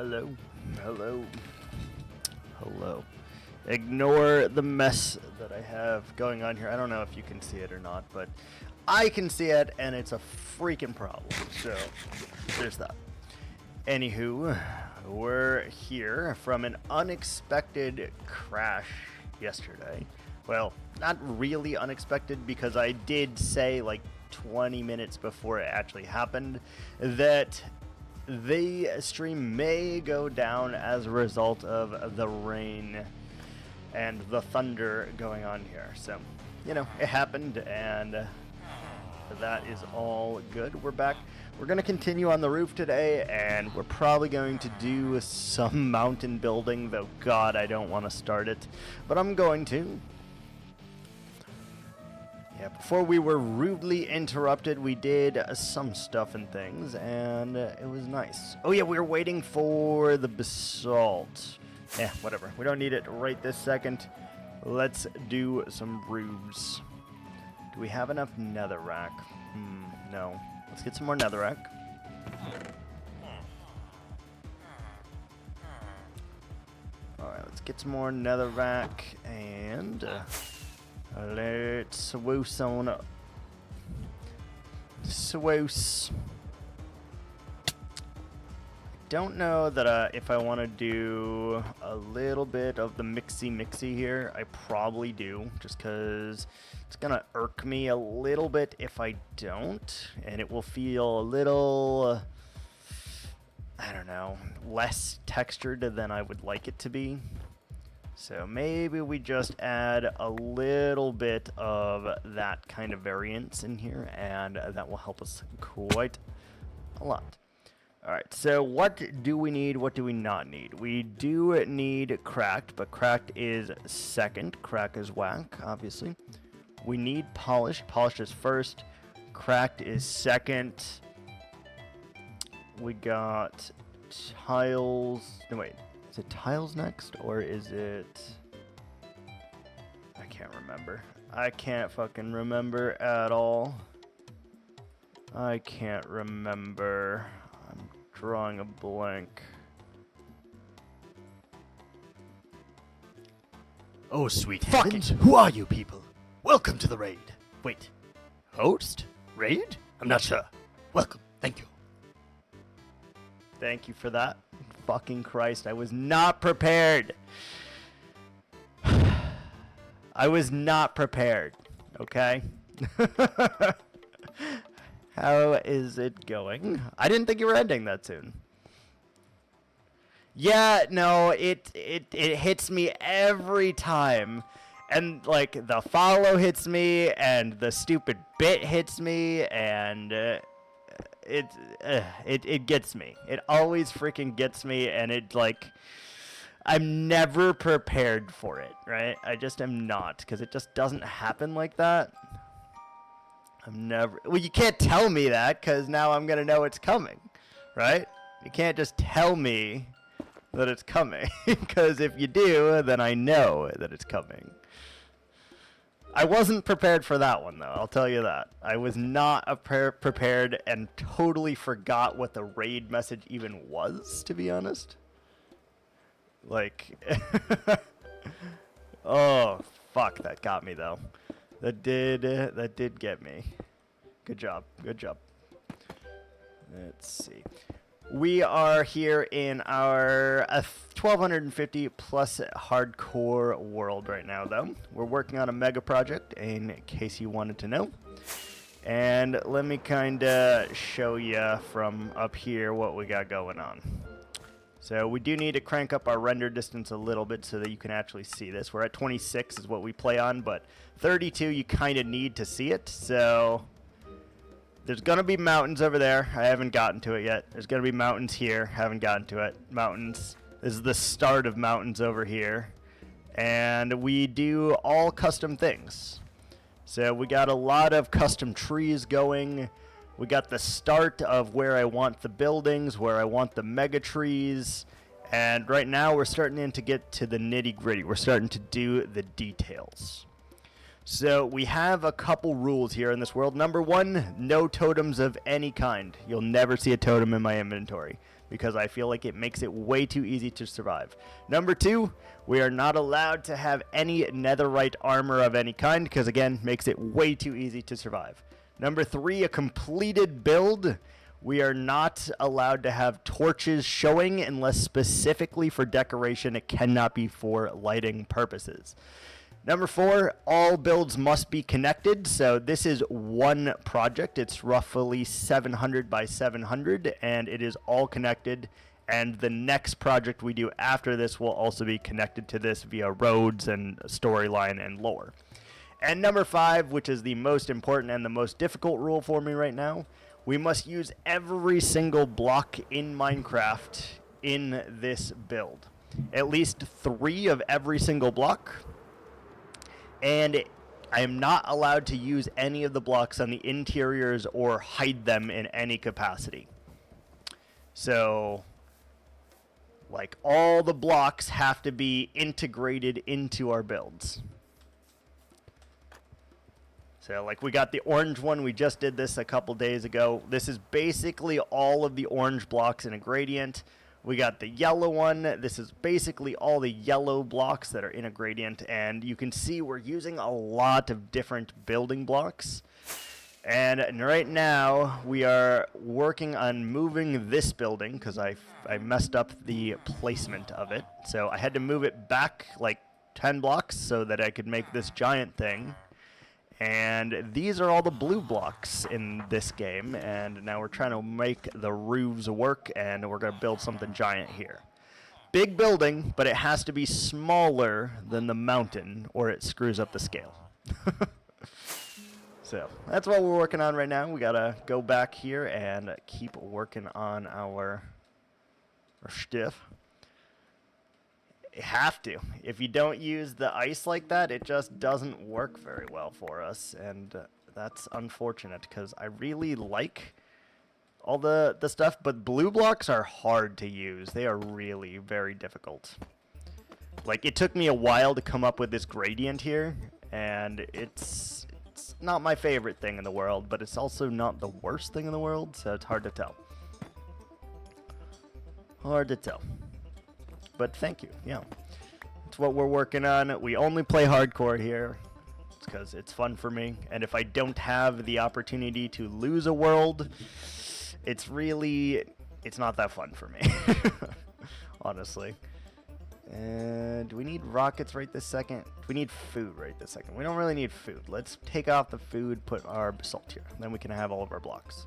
Hello. Hello. Hello. Ignore the mess that I have going on here. I don't know if you can see it or not, but I can see it, and it's a freaking problem. So, there's that. Anywho, we're here from an unexpected crash yesterday. Well, not really unexpected, because I did say like 20 minutes before it actually happened that the stream may go down as a result of the rain and the thunder going on here. So, you know, it happened, and that is all good. We're back. We're going to continue on the roof today, and we're probably going to do some mountain building, though, God, I don't want to start it, but I'm going to. Yeah, before we were rudely interrupted, we did some stuff and things, and it was nice. Oh yeah, we were waiting for the basalt. Yeah, whatever. We don't need it right this second. Let's do some roofs. Do we have enough netherrack? No. Let's get some more netherrack. Alright, let's get some more netherrack, and let's swoose on up. Swoose. Don't know that if I want to do a little bit of the mixy here. I probably do, just because it's going to irk me a little bit if I don't, and it will feel a little, I don't know, less textured than I would like it to be. So maybe we just add a little bit of that kind of variance in here, and that will help us quite a lot. Alright, so what do we need? What do we not need? We do need cracked, but cracked is second. Crack is whack, obviously. We need polished. Polished is first. Cracked is second. We got tiles. No, wait. Is it tiles next, or is it... I can't remember. I can't fucking remember at all. I can't remember. I'm drawing a blank. Oh, sweet heavens. Who are you people? Welcome to the raid. Wait. Host? Raid? I'm not sure. Welcome. Thank you. Thank you for that. Fucking Christ, I was not prepared. I was not prepared, okay? How is it going? I didn't think you were ending that soon. Yeah, no, it hits me every time. And, like, the follow hits me, and the stupid bit hits me, and it gets me. It always freaking gets me, and it, like, I'm never prepared for it, right? I just am not, because it just doesn't happen like that. I'm never... Well, you can't tell me that, because now I'm going to know it's coming, right? You can't just tell me that it's coming, because if you do, then I know that it's coming. I wasn't prepared for that one, though. I'll tell you that. I was not prepared and totally forgot what the raid message even was, to be honest. Like, oh, fuck, that got me, though. That did get me. Good job. Good job. Let's see. We are here in our 1250 plus hardcore world right now, though. We're working on a mega project, in case you wanted to know. And let me kind of show you from up here what we got going on. So we do need to crank up our render distance a little bit so that you can actually see this. We're at 26 is what we play on, but 32 you kind of need to see it. So there's going to be mountains over there. I haven't gotten to it yet. There's going to be mountains here. Haven't gotten to it. Mountains. This is the start of mountains over here. And we do all custom things. So we got a lot of custom trees going. We got the start of where I want the buildings, where I want the mega trees. And right now we're starting to get to the nitty gritty. We're starting to do the details. So we have a couple rules here in this world. Number one, no totems of any kind. You'll never see a totem in my inventory. because I feel like it makes it way too easy to survive. Number 2, we are not allowed to have any netherite armor of any kind because, again, makes it way too easy to survive. Number 3, a completed build. We are not allowed to have torches showing unless specifically for decoration. It cannot be for lighting purposes. Number 4, all builds must be connected. So this is one project. It's roughly 700 by 700, and it is all connected. And the next project we do after this will also be connected to this via roads and storyline and lore. And number 5, which is the most important and the most difficult rule for me right now, we must use every single block in Minecraft in this build. At least 3 of every single block. And I am not allowed to use any of the blocks on the interiors or hide them in any capacity. So, like, all the blocks have to be integrated into our builds. So, like, we got the orange one. We just did this a couple days ago. This is basically all of the orange blocks in a gradient. We got the yellow one. This is basically all the yellow blocks that are in a gradient. And you can see we're using a lot of different building blocks. And right now, we are working on moving this building because I messed up the placement of it. So I had to move it back like 10 blocks so that I could make this giant thing. And these are all the blue blocks in this game, and now we're trying to make the roofs work, and we're going to build something giant here. Big building, but it has to be smaller than the mountain, or it screws up the scale. So that's what we're working on right now. We got to go back here and keep working on our stuff. You have to. If you don't use the ice like that, it just doesn't work very well for us, and that's unfortunate because I really like all the stuff, but blue blocks are hard to use. They are really very difficult. Like, it took me a while to come up with this gradient here, and it's not my favorite thing in the world, but it's also not the worst thing in the world, so it's hard to tell. Hard to tell. But thank you, yeah. It's what we're working on. We only play hardcore here. It's because it's fun for me. And if I don't have the opportunity to lose a world, it's not that fun for me. Honestly. And do we need rockets right this second? Do we need food right this second? We don't really need food. Let's take off the food, put our basalt here. Then we can have all of our blocks.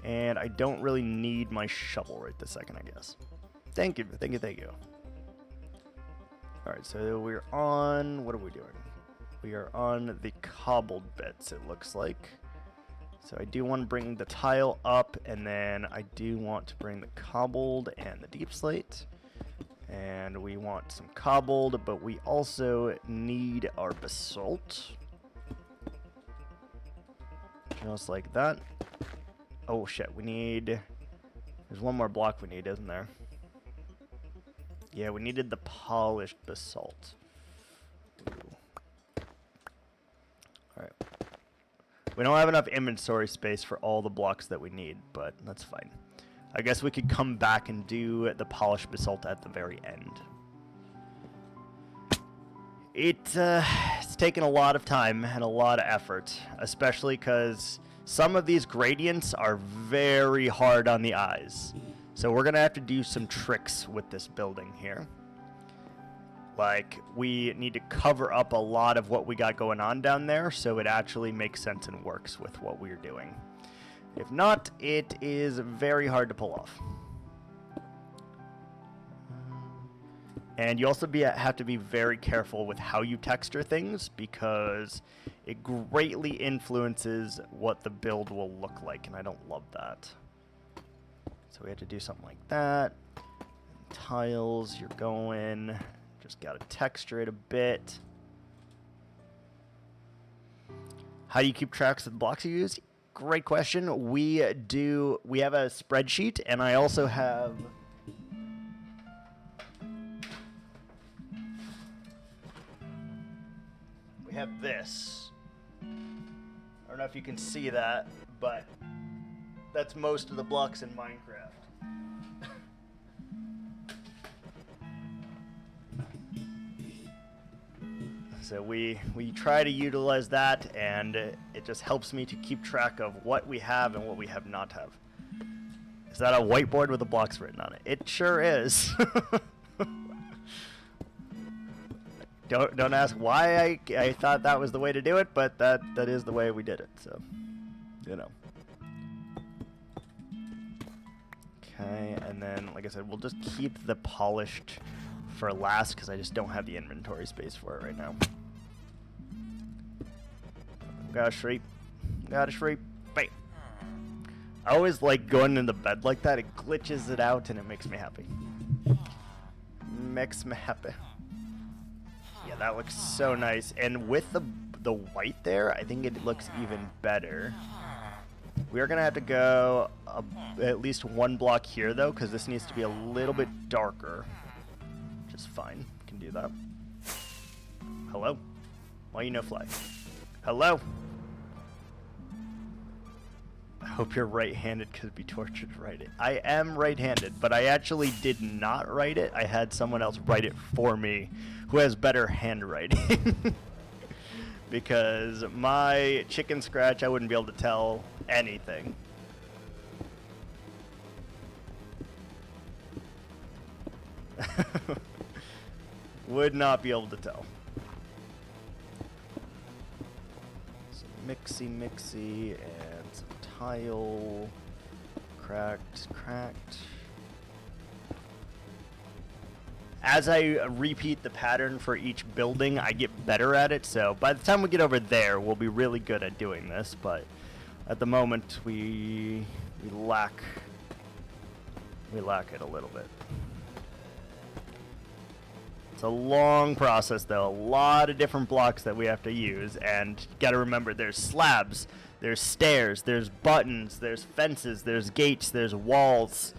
And I don't really need my shovel right this second, I guess. Thank you. Alright, so we're on... What are we doing? We are on the cobbled bits, it looks like. So I do want to bring the tile up, and then I do want to bring the cobbled and the deep slate. And we want some cobbled, but we also need our basalt. Just like that. Oh shit, we need... There's one more block we need, isn't there? Yeah, we needed the polished basalt. Alright. We don't have enough inventory space for all the blocks that we need, but that's fine. I guess we could come back and do the polished basalt at the very end. It's taken a lot of time and a lot of effort, especially because some of these gradients are very hard on the eyes. So we're going to have to do some tricks with this building here. Like, we need to cover up a lot of what we got going on down there so it actually makes sense and works with what we're doing. If not, it is very hard to pull off. And you also have to be very careful with how you texture things because it greatly influences what the build will look like, and I don't love that. So we have to do something like that. Tiles, you're going. Just got to texture it a bit. How do you keep tracks of the blocks you use? Great question. We have a spreadsheet, and I also have... We have this. I don't know if you can see that, but that's most of the blocks in Minecraft. So we try to utilize that, and it just helps me to keep track of what we have and what we have not have. Is that a whiteboard with the blocks written on it? It sure is. Don't ask why I thought that was the way to do it, but that is the way we did it. So, you know. Okay, and then like I said, we'll just keep the polished for last because I just don't have the inventory space for it right now. Gotta shriek. Gotta shriek. Bam. I always like going into bed like that. It glitches it out and it makes me happy. Makes me happy. Yeah, that looks so nice. And with the white there, I think it looks even better. We are going to have to go at least one block here, though, because this needs to be a little bit darker. Which is fine. Can do that. Hello? Why you no fly? Hello? I hope you're right-handed because it'd be torture to write it. I am right-handed, but I actually did not write it. I had someone else write it for me who has better handwriting. Because my chicken scratch, I wouldn't be able to tell anything. Would not be able to tell. Some mixy and some tile. Cracked. As I repeat the pattern for each building, I get better at it. So by the time we get over there, we'll be really good at doing this. But at the moment, we lack it a little bit. It's a long process, though. A lot of different blocks that we have to use, and you got to remember there's slabs, there's stairs, there's buttons, there's fences, there's gates, there's walls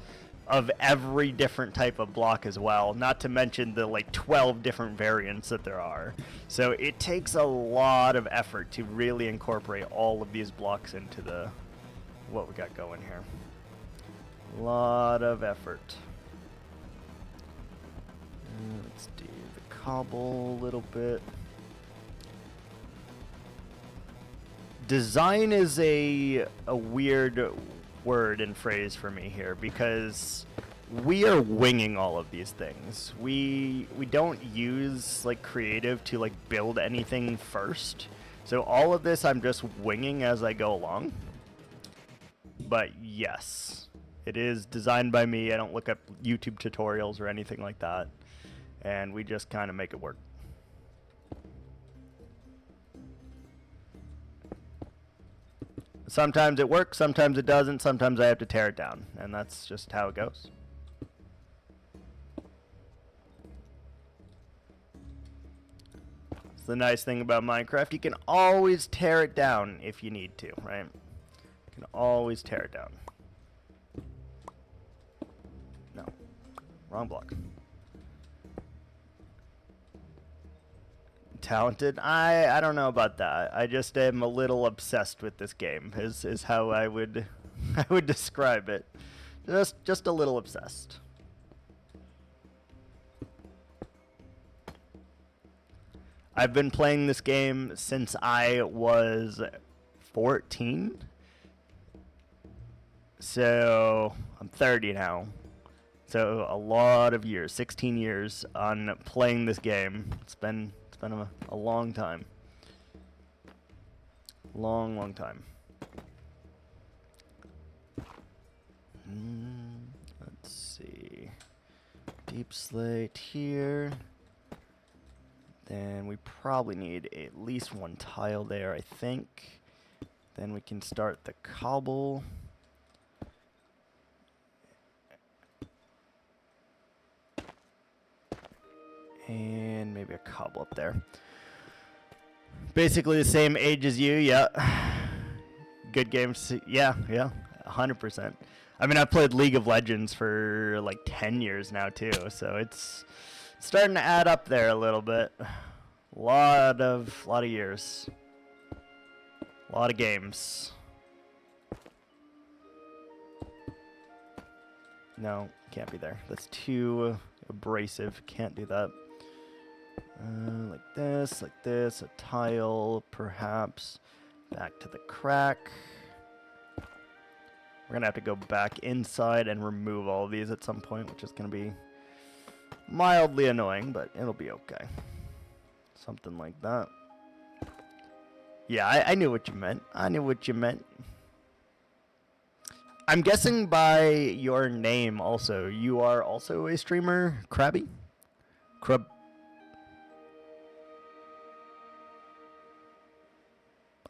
of every different type of block as well, not to mention the like 12 different variants that there are. So it takes a lot of effort to really incorporate all of these blocks into what we got going here. A lot of effort. Let's do the cobble a little bit. Design is a weird word and phrase for me here because we are winging all of these things. We don't use like creative to like build anything first. So all of this I'm just winging as I go along. But yes, it is designed by me. I don't look up YouTube tutorials or anything like that. And we just kind of make it work. Sometimes it works, sometimes it doesn't, sometimes I have to tear it down, and that's just how it goes. It's the nice thing about Minecraft, you can always tear it down if you need to, right? You can always tear it down. No, wrong block. Talented? I don't know about that. I just am a little obsessed with this game. Is how I would describe it. Just a little obsessed. I've been playing this game since I was 14. So I'm 30 now. So a lot of years, 16 years on playing this game. It's been a long time. Long time. Let's see. Deep slate here. Then we probably need at least one tile there, I think. Then we can start the cobble. And maybe a cobble up there. Basically the same age as you, yeah. Good games, yeah, 100%. I mean, I've played League of Legends for like 10 years now too, so it's starting to add up there a little bit. Lot of years. A lot of games. No, can't be there. That's too abrasive. Can't do that. Like like this, a tile, perhaps. Back to the crack. We're gonna have to go back inside and remove all of these at some point, which is gonna be mildly annoying, but it'll be okay. Something like that. Yeah, I knew what you meant. I knew what you meant. I'm guessing by your name also, you are also a streamer, Krabby?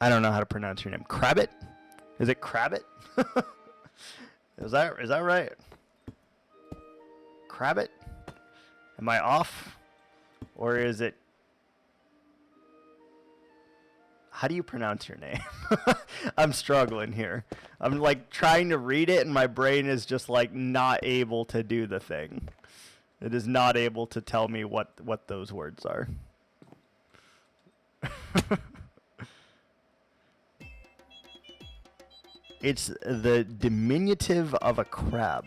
I don't know how to pronounce your name. Krabbit? Is it Krabbit? Is that right? Krabbit? Am I off? Or is it... How do you pronounce your name? I'm struggling here. I'm like trying to read it and my brain is just like not able to do the thing. It is not able to tell me what those words are. It's the diminutive of a crab.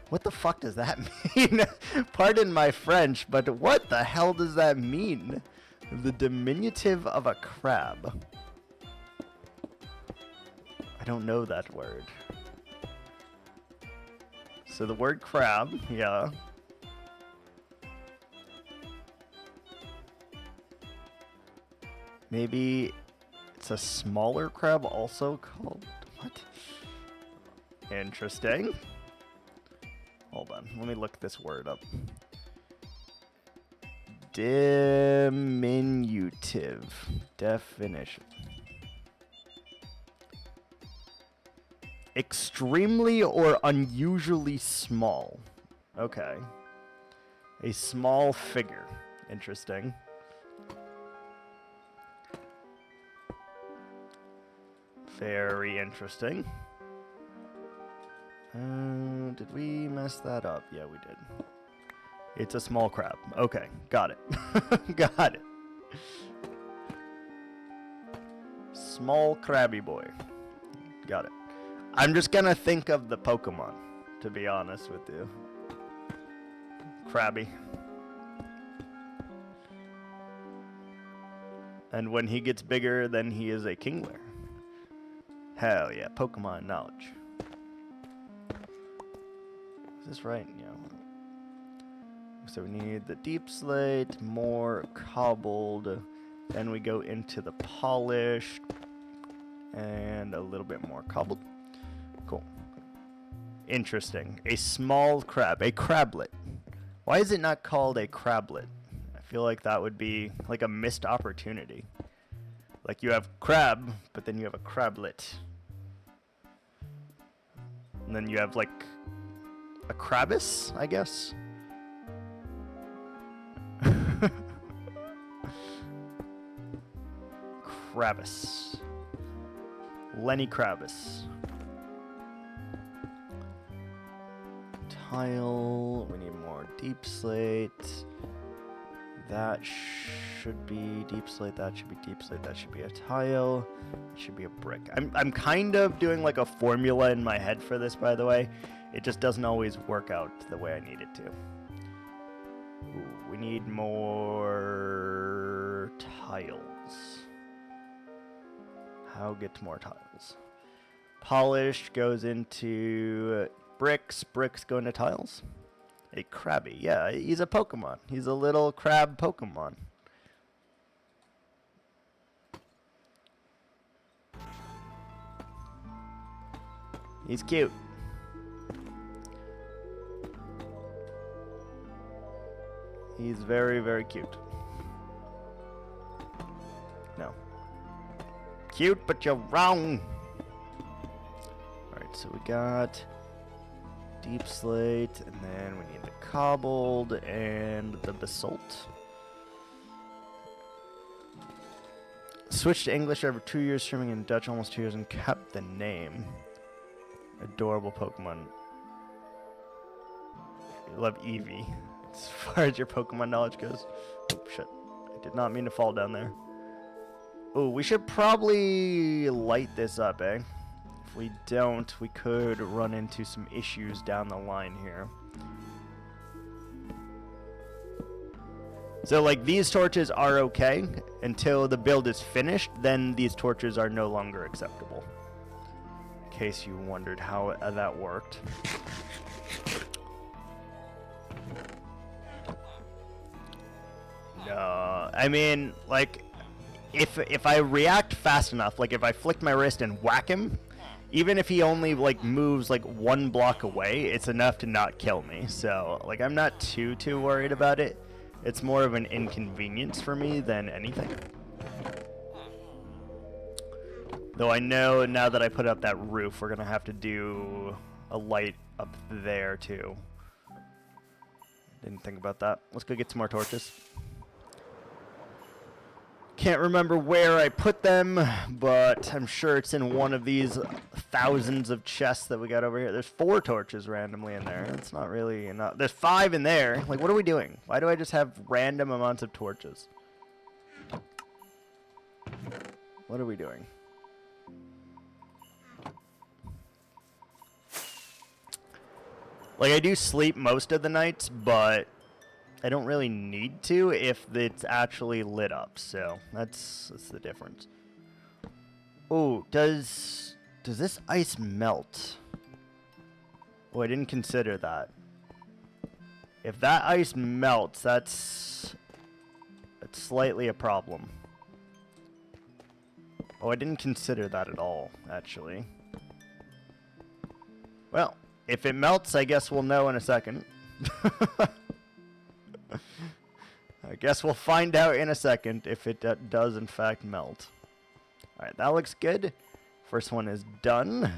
What the fuck does that mean? Pardon my French, but what the hell does that mean? The diminutive of a crab. I don't know that word. So the word crab, yeah. Maybe it's a smaller crab also called what? Interesting. Hold on, let me look this word up. Diminutive definition. Extremely or unusually small. Okay. A small figure. Interesting. Very interesting. Did we mess that up? Yeah, we did. It's a small crab. Okay, got it. Got it. Small crabby boy. Got it. I'm just gonna think of the Pokemon, to be honest with you. Krabby. And when he gets bigger, then he is a Kingler. Hell yeah, Pokemon knowledge. Is this right? Yeah. So we need the deep slate, more cobbled, then we go into the polished, and a little bit more cobbled. Cool. Interesting. A small crab, a crablet. Why is it not called a crablet? I feel like that would be like a missed opportunity. Like you have crab, but then you have a crablet. And then you have like a Krabus, I guess. Krabus. Lenny Krabus. Tile. We need more deep slate. That should be deep slate. That should be deep slate. That should be a tile. It should be a brick. I'm kind of doing like a formula in my head for this, by the way. It just doesn't always work out the way I need it to. Ooh, we need more tiles. How get more tiles? Polished goes into bricks. Bricks go into tiles. A Krabby. Yeah, he's a Pokemon. He's a little crab Pokemon. He's cute. He's very, very cute. No. Cute, but you're wrong. Alright, so we got deep slate, and then we need the cobbled and the basalt. Switched to English over 2 years, streaming in Dutch almost 2 years, and kept the name. Adorable Pokemon. I love Eevee. As far as your Pokemon knowledge goes. Oh, shit. I did not mean to fall down there. Oh, we should probably light this up, eh? If we don't, we could run into some issues down the line here. So like these torches are okay until the build is finished, then these torches are no longer acceptable. In case you wondered how that worked. No, I mean, like, if I react fast enough, like if I flick my wrist and whack him, even if he only like moves like 1 block away, it's enough to not kill me. So like I'm not too worried about it. It's more of an inconvenience for me than anything. Though I know now that I put up that roof, we're gonna have to do a light up there too. Didn't think about that. Let's go get some more torches. Can't remember where I put them, but I'm sure it's in one of these thousands of chests that we got over here. There's 4 torches randomly in there. That's not really enough. There's 5 in there. Like, what are we doing? Why do I just have random amounts of torches? What are we doing? Like, I do sleep most of the nights, but I don't really need to if it's actually lit up, so that's the difference. Oh, does this ice melt? Oh, I didn't consider that. If that ice melts, that's slightly a problem. Oh, I didn't consider that at all, actually. Well, if it melts, I guess we'll know in a second. I guess we'll find out in a second if it does in fact melt. Alright, that looks good. First one is done.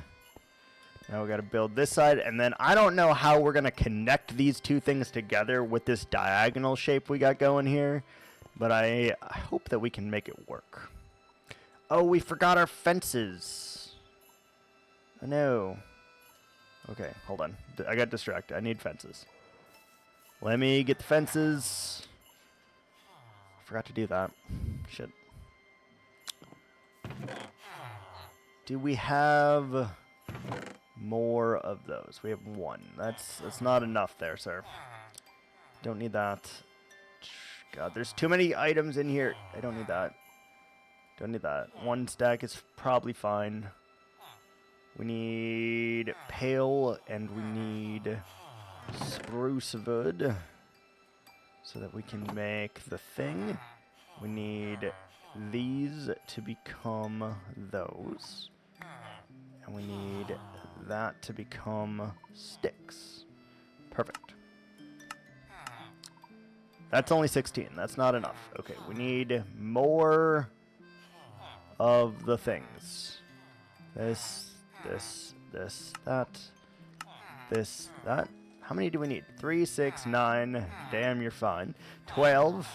Now we gotta build this side, and then I don't know how we're gonna connect these two things together with this diagonal shape we got going here, but I hope that we can make it work. Oh, we forgot our fences. Oh no. Okay, hold on. I got distracted. I need fences. Let me get the fences. Forgot to do that. Shit. Do we have more of those? We have 1. That's not enough there, sir. Don't need that. God, there's too many items in here. I don't need that. Don't need that. 1 stack is probably fine. We need pale and we need spruce wood so that we can make the thing. We need these to become those. And we need that to become sticks. Perfect. That's only 16. That's not enough. Okay, we need more of the things. This, that. This, that. How many do we need? 3, 6, 9. Damn, you're fine. 12.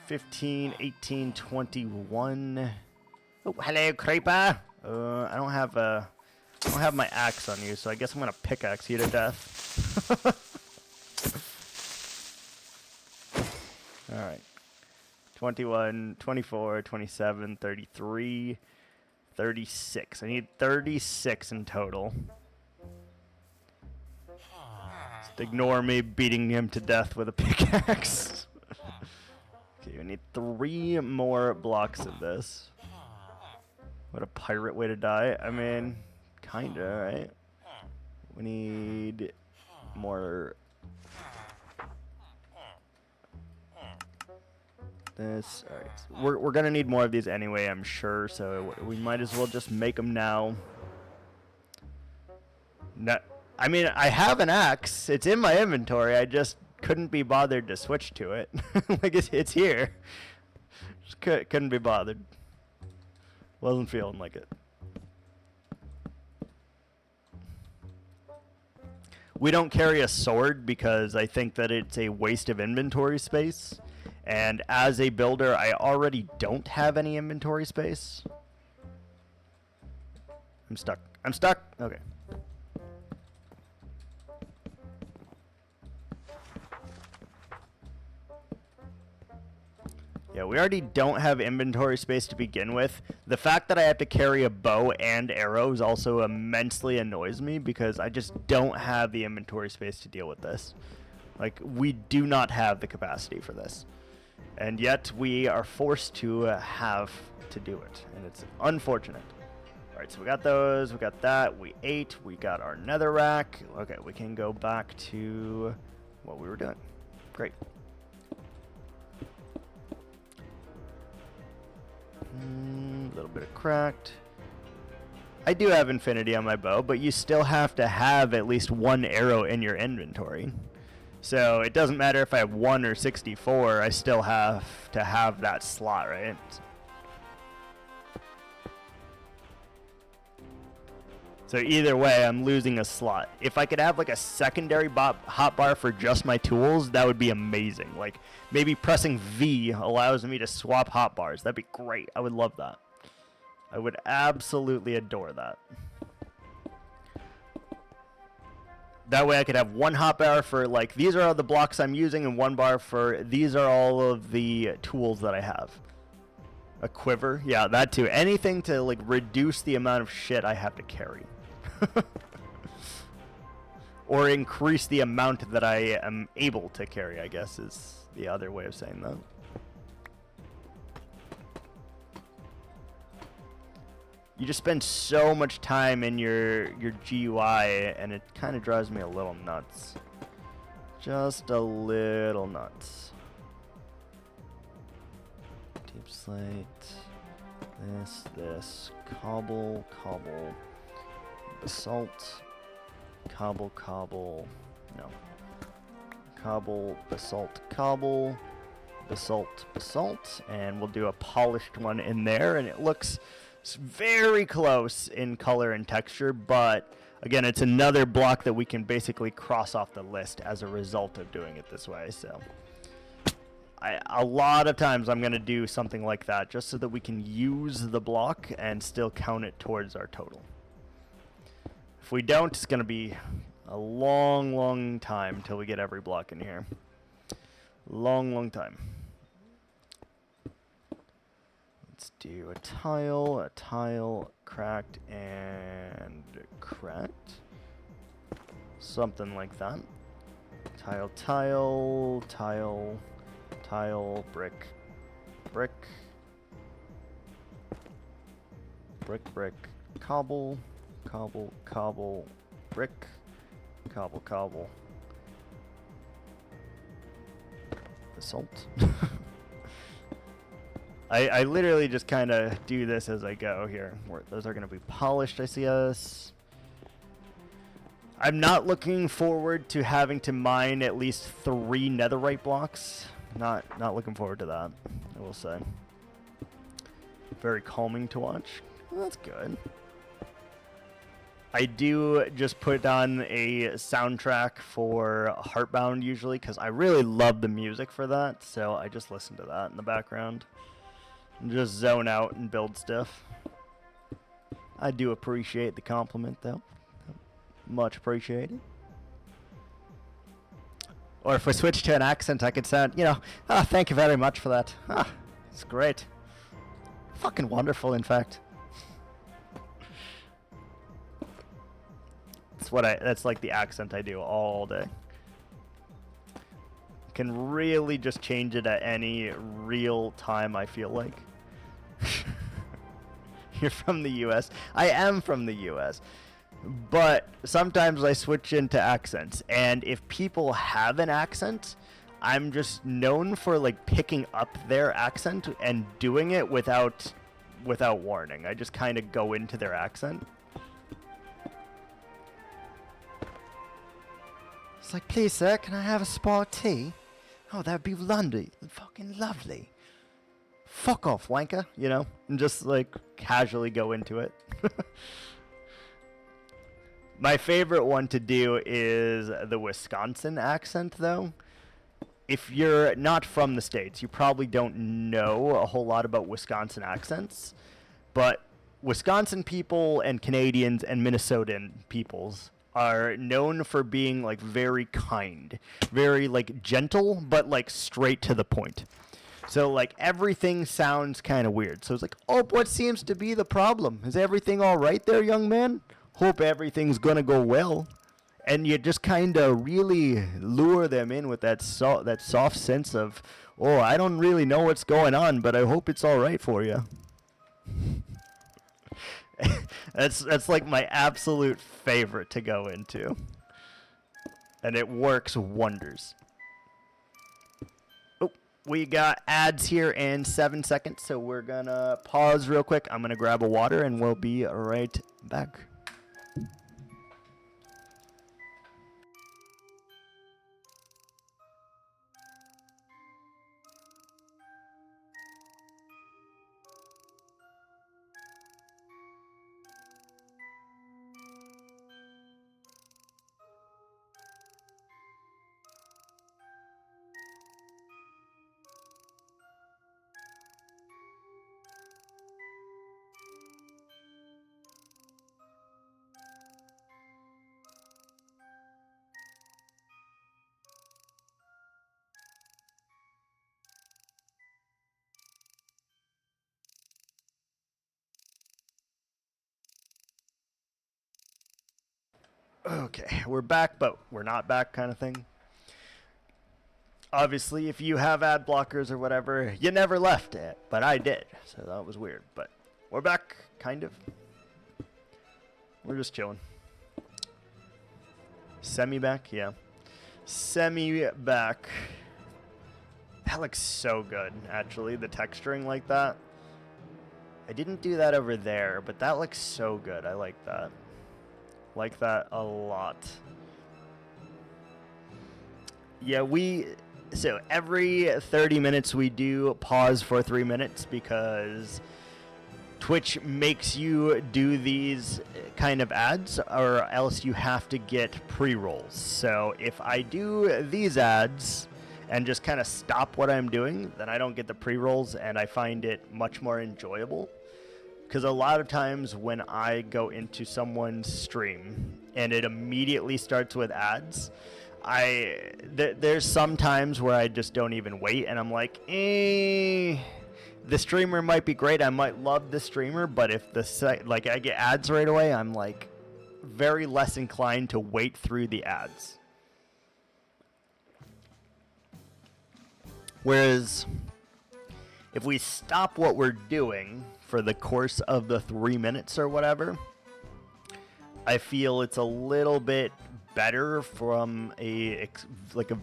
15, 18, 21. Oh, hello, creeper. I don't have my axe on you, so I guess I'm gonna pickaxe you to death. All right. 21, 24, 27, 33, 36. I need 36 in total. Just ignore me beating him to death with a pickaxe. Okay, we need 3 more blocks of this. What a pirate way to die. I mean, kinda, right? We need more. This. All right. So we're gonna need more of these anyway, I'm sure. So we might as well just make them now. No, I mean, I have an axe. It's in my inventory. I just couldn't be bothered to switch to it. Like it's here. Just couldn't be bothered. Wasn't feeling like it. We don't carry a sword because I think that it's a waste of inventory space. And as a builder, I already don't have any inventory space. I'm stuck. I'm stuck. Okay. Yeah, we already don't have inventory space to begin with. The fact that I have to carry a bow and arrows also immensely annoys me because I just don't have the inventory space to deal with this. Like, we do not have the capacity for this. And yet, we are forced to have to do it. And it's unfortunate. Alright, so we got those, we got that, we ate, we got our netherrack. Okay, we can go back to what we were doing. Great. A little bit of cracked. I do have infinity on my bow, but you still have to have at least one arrow in your inventory. So it doesn't matter if I have 1 or 64, I still have to have that slot, right? So either way, I'm losing a slot. If I could have like a secondary hotbar for just my tools, that would be amazing. Like maybe pressing V allows me to swap hotbars. That'd be great. I would love that. I would absolutely adore that. That way I could have one hotbar for like, these are all the blocks I'm using, and one bar for, these are all of the tools that I have. A quiver, yeah, that too. Anything to like reduce the amount of shit I have to carry. Or increase the amount that I am able to carry, I guess is the other way of saying that. You just spend so much time in your GUI, and it kind of drives me a little nuts. Just a little nuts. Deep slate. This. Cobble. Basalt. Cobble. No. Cobble, basalt, cobble. Basalt. And we'll do a polished one in there, and it looks very close in color and texture, but again, it's another block that we can basically cross off the list as a result of doing it this way. So a lot of times I'm going to do something like that just so that we can use the block and still count it towards our total. If we don't, it's going to be a long time till we get every block in here. Long time. Let's do a tile, cracked, and cracked. Something like that. Tile, brick. Cobble, brick, cobble. Basalt. I literally just kind of do this as I go here. Those are going to be polished, I see us. I'm not looking forward to having to mine at least 3 netherite blocks. Not looking forward to that, I will say. Very calming to watch. Well, that's good. I do just put on a soundtrack for Heartbound usually because I really love the music for that, so I just listen to that in the background. And just zone out and build stuff. I do appreciate the compliment, though. Much appreciated. Or if we switch to an accent, I could sound, thank you very much for that. It's great. Fucking wonderful, in fact. That's like the accent I do all day. Can really just change it at any real time I feel like. You're from the US. I am from the US. But sometimes I switch into accents, and if people have an accent, I'm just known for like picking up their accent and doing it without warning. I just kind of go into their accent. It's like, please sir, can I have a spot of tea? Oh, that'd be lovely. Fucking lovely. Fuck off, wanker, and just like casually go into it. My favorite one to do is the Wisconsin accent, though. If you're not from the States, you probably don't know a whole lot about Wisconsin accents, but Wisconsin people and Canadians and Minnesotan peoples are known for being like very kind, very like gentle, but like straight to the point. So like everything sounds kind of weird. So it's like, oh, what seems to be the problem? Is everything all right there, young man? Hope everything's gonna go well. and you just kind of really lure them in with that soft sense of, oh, I don't really know what's going on, but I hope it's all right for you. That's like my absolute favorite to go into, and it works wonders. Oh, we got ads here in 7 seconds, so we're gonna pause real quick. I'm gonna grab a water, and we'll be right back. Okay, we're back, but we're not back kind of thing. Obviously, if you have ad blockers or whatever, you never left it, but I did, so that was weird. But we're back, kind of. We're just chilling. Semi-back, yeah. Semi-back. That looks so good, actually, the texturing like that. I didn't do that over there, but that looks so good. I like that. Like that a lot. Yeah, so every 30 minutes we do pause for 3 minutes because Twitch makes you do these kind of ads, or else you have to get pre-rolls. So if I do these ads and just kind of stop what I'm doing, then I don't get the pre-rolls, and I find it much more enjoyable. Because a lot of times when I go into someone's stream and it immediately starts with ads, there's some times where I just don't even wait, and I'm like, the streamer might be great, I might love the streamer, but if I get ads right away, I'm like very less inclined to wait through the ads. Whereas if we stop what we're doing for the course of the 3 minutes or whatever, I feel it's a little bit better from a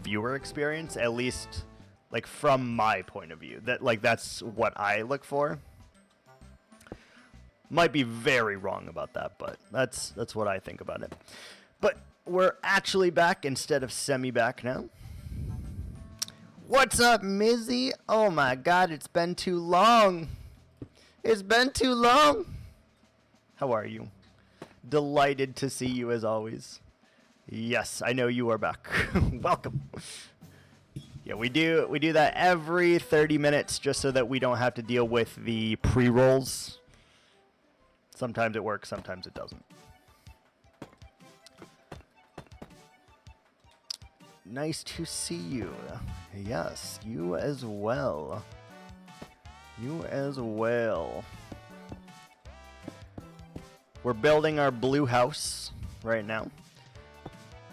viewer experience, at least like from my point of view. That's what I look for. Might be very wrong about that, but that's what I think about it. But we're actually back instead of semi-back now. What's up, Mizzy? Oh my god, it's been too long. It's been too long. How are you? Delighted to see you as always. Yes, I know you are back. Welcome. Yeah, we do that every 30 minutes just so that we don't have to deal with the pre-rolls. Sometimes it works, sometimes it doesn't. Nice to see you. Yes, you as well. You as well. We're building our blue house right now.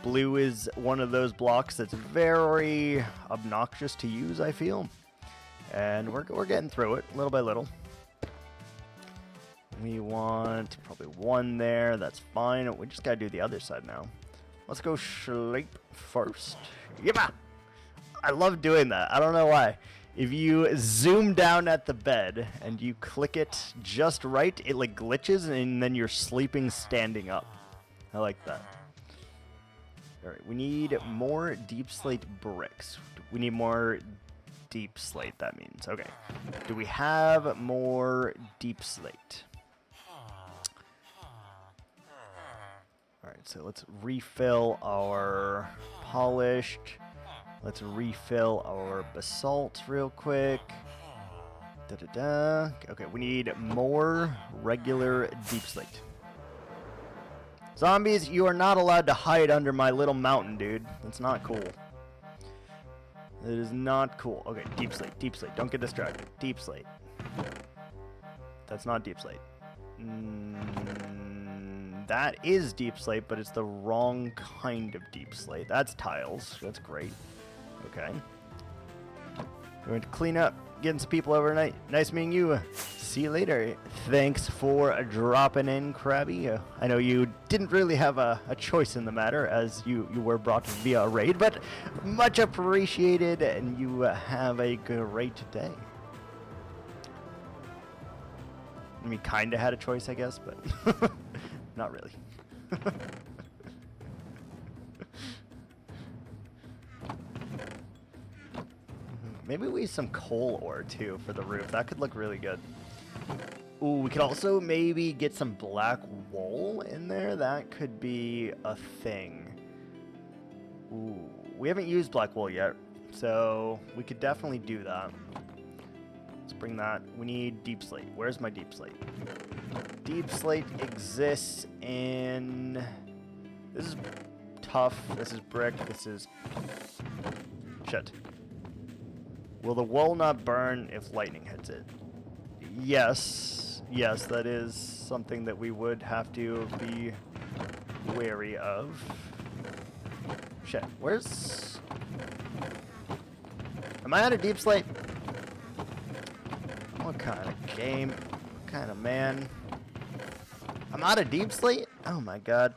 Blue is one of those blocks that's very obnoxious to use, I feel. And we're getting through it little by little. We want probably one there. That's fine. We just gotta do the other side now. Let's go Jschlatt first. Yeah! I love doing that. I don't know why. If you zoom down at the bed and you click it just right, it like glitches and then you're sleeping standing up. I like that. Alright, we need more deep slate bricks. We need more deep slate, that means. Okay. Do we have more deep slate? Alright, so let's refill our polished. Let's refill our basalt real quick. Da-da-da. Okay, we need more regular deep slate. Zombies, you are not allowed to hide under my little mountain, dude. That's not cool. It is not cool. Okay, deep slate, deep slate. Don't get distracted. Deep slate. That's not deep slate. that is deep slate, but it's the wrong kind of deep slate. That's tiles. That's great. Okay. Going to clean up, getting some people overnight. Nice meeting you. See you later. Thanks for dropping in, Krabby. I know you didn't really have a choice in the matter, as you were brought via a raid, but much appreciated, and you have a great day. I mean, kind of had a choice, I guess, but not really. Maybe we use some coal ore, too, for the roof. That could look really good. Ooh, we could also maybe get some black wool in there. That could be a thing. Ooh, we haven't used black wool yet, so we could definitely do that. Let's bring that. We need deep slate. Where's my deep slate? Deep slate exists in... This is tough. This is brick. This is... Shit. Will the wool not burn if lightning hits it? Yes. Yes, that is something that we would have to be wary of. Shit. Where's... Am I out of deep slate? What kind of game? What kind of man? I'm out of deep slate? Oh my god.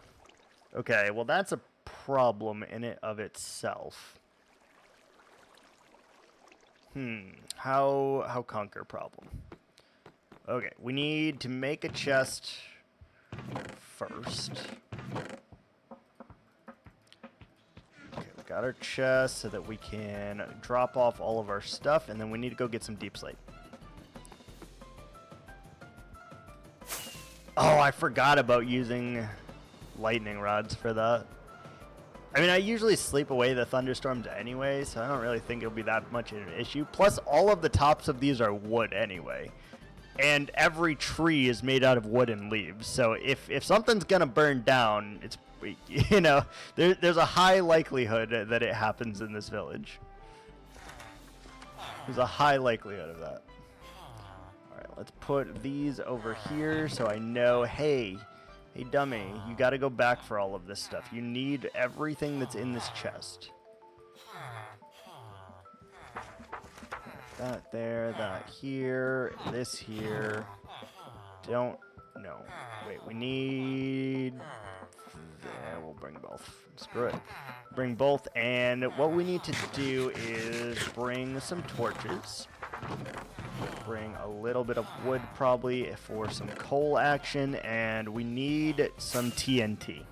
Okay, well that's a problem in it of itself. How conquer problem? Okay, we need to make a chest first. Okay, we got our chest so that we can drop off all of our stuff, and then we need to go get some deep slate. Oh, I forgot about using lightning rods for that. I mean, I usually sleep away the thunderstorms anyway, so I don't really think it'll be that much of an issue. Plus, all of the tops of these are wood anyway. And every tree is made out of wood and leaves. So if something's going to burn down, it's, you know, there's a high likelihood that it happens in this village. There's a high likelihood of that. All right, let's put these over here so I know, hey, dummy, you got to go back for all of this stuff. You need everything that's in this chest. That there, that here, this here. Don't, no. Wait, we need... There, we'll bring both. Screw it. Bring both, and what we need to do is bring some torches. Bring a little bit of wood probably for some coal action, and we need some TNT.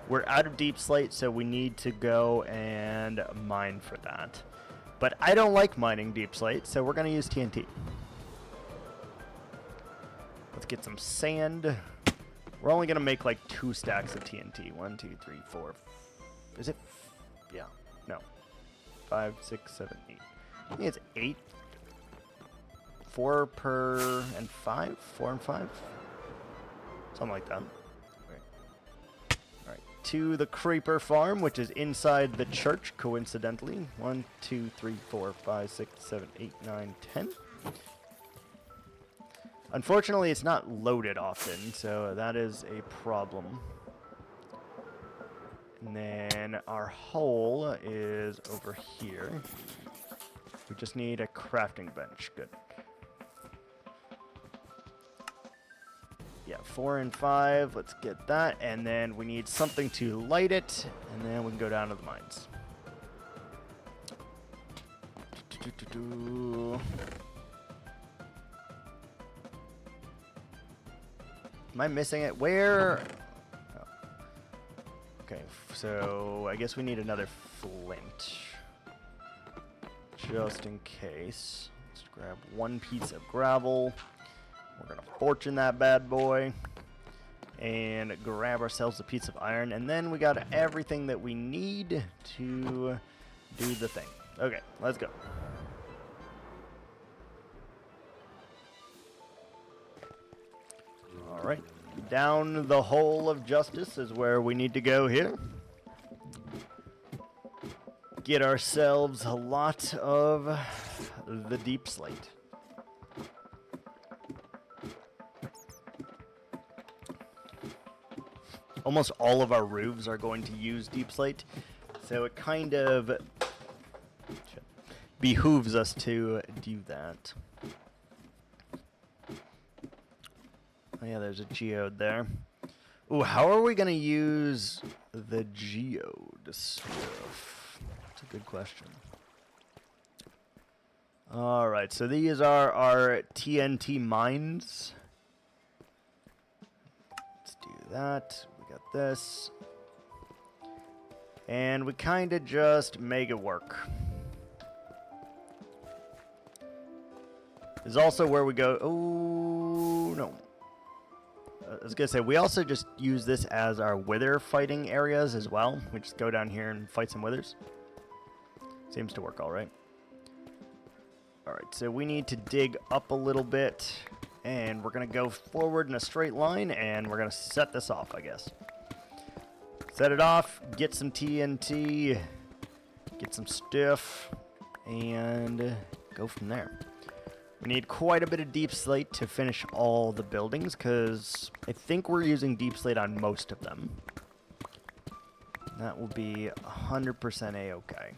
We're out of deep slate, so we need to go and mine for that. But I don't like mining deep slate, so we're going to use TNT. Let's get some sand. We're only going to make like 2 stacks of TNT. 1, 2, 3, 4. Is it? Yeah. No. 5, 6, 7, 8. I think it's 8. 4 per and 5? 4 and 5? Something like that. Alright, to the creeper farm, which is inside the church, coincidentally. 1, 2, 3, 4, 5, 6, 7, 8, 9, 10. Unfortunately, it's not loaded often, so that is a problem. And then our hole is over here. We just need a crafting bench. Good. Yeah, 4 and 5. Let's get that. And then we need something to light it. And then we can go down to the mines. Am I missing it? Where? Oh. Okay, so I guess we need another flint. Just in case. Let's grab 1 piece of gravel. We're going to fortune that bad boy and grab ourselves a piece of iron. And then we got everything that we need to do the thing. Okay, let's go. All right, down the hole of justice is where we need to go here. Get ourselves a lot of the deep slate. almost all of our roofs are going to use deep slate, so it kind of behooves us to do that. Oh yeah, there's a geode there. Ooh, how are we gonna use the geode stuff? That's a good question. Alright, so these are our TNT mines. Let's do that. We got this. And we kind of just make it work. This is also where we go. Oh, no. I was going to say, we also just use this as our wither fighting areas as well. We just go down here and fight some withers. Seems to work all right. Alright, so we need to dig up a little bit, and we're going to go forward in a straight line, and we're going to set this off, I guess. Set it off, get some TNT, get some stuff, and go from there. We need quite a bit of deep slate to finish all the buildings, because I think we're using deep slate on most of them. That will be 100% A-okay.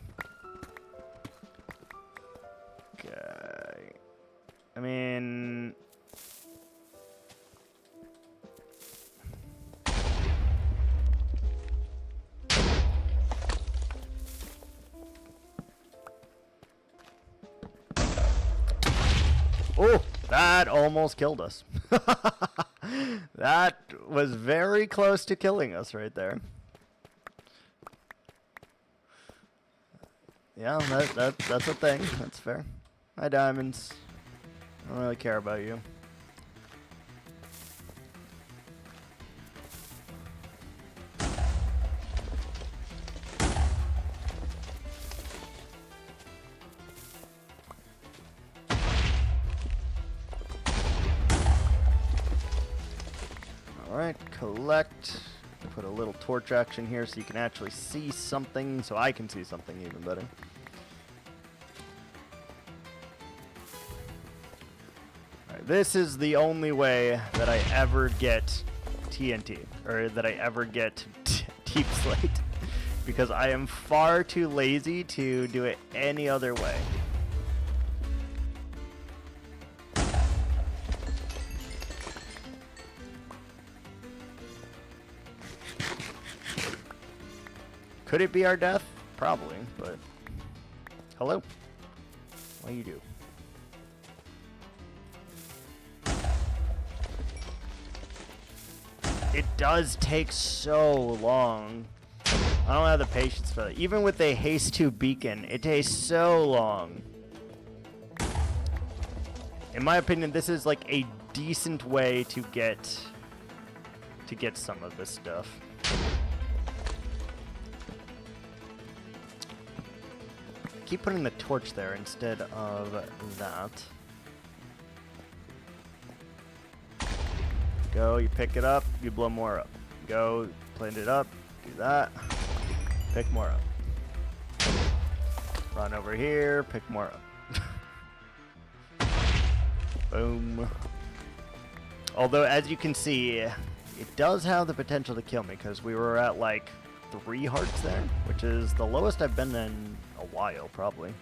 Okay. I mean... Oh, that almost killed us. That was very close to killing us right there. Yeah, that's a thing. That's fair. Hi, diamonds. I don't really care about you. Alright, collect. Put a little torch action here so you can actually see something, so I can see something even better. Alright, this is the only way that I ever get TNT, or that I ever get deep slate, because I am far too lazy to do it any other way. Could it be our death? Probably, but... Hello? What do you do? It does take so long. I don't have the patience for that. Even with a haste 2 beacon, it takes so long. In my opinion, this is like a decent way to get some of this stuff. Keep putting the torch there instead of that. Go, you pick it up, you blow more up. Go, plant it up, do that, pick more up. Run over here, pick more up. Boom. Although, as you can see, it does have the potential to kill me, because we were at like 3 hearts there, which is the lowest I've been in a while, probably.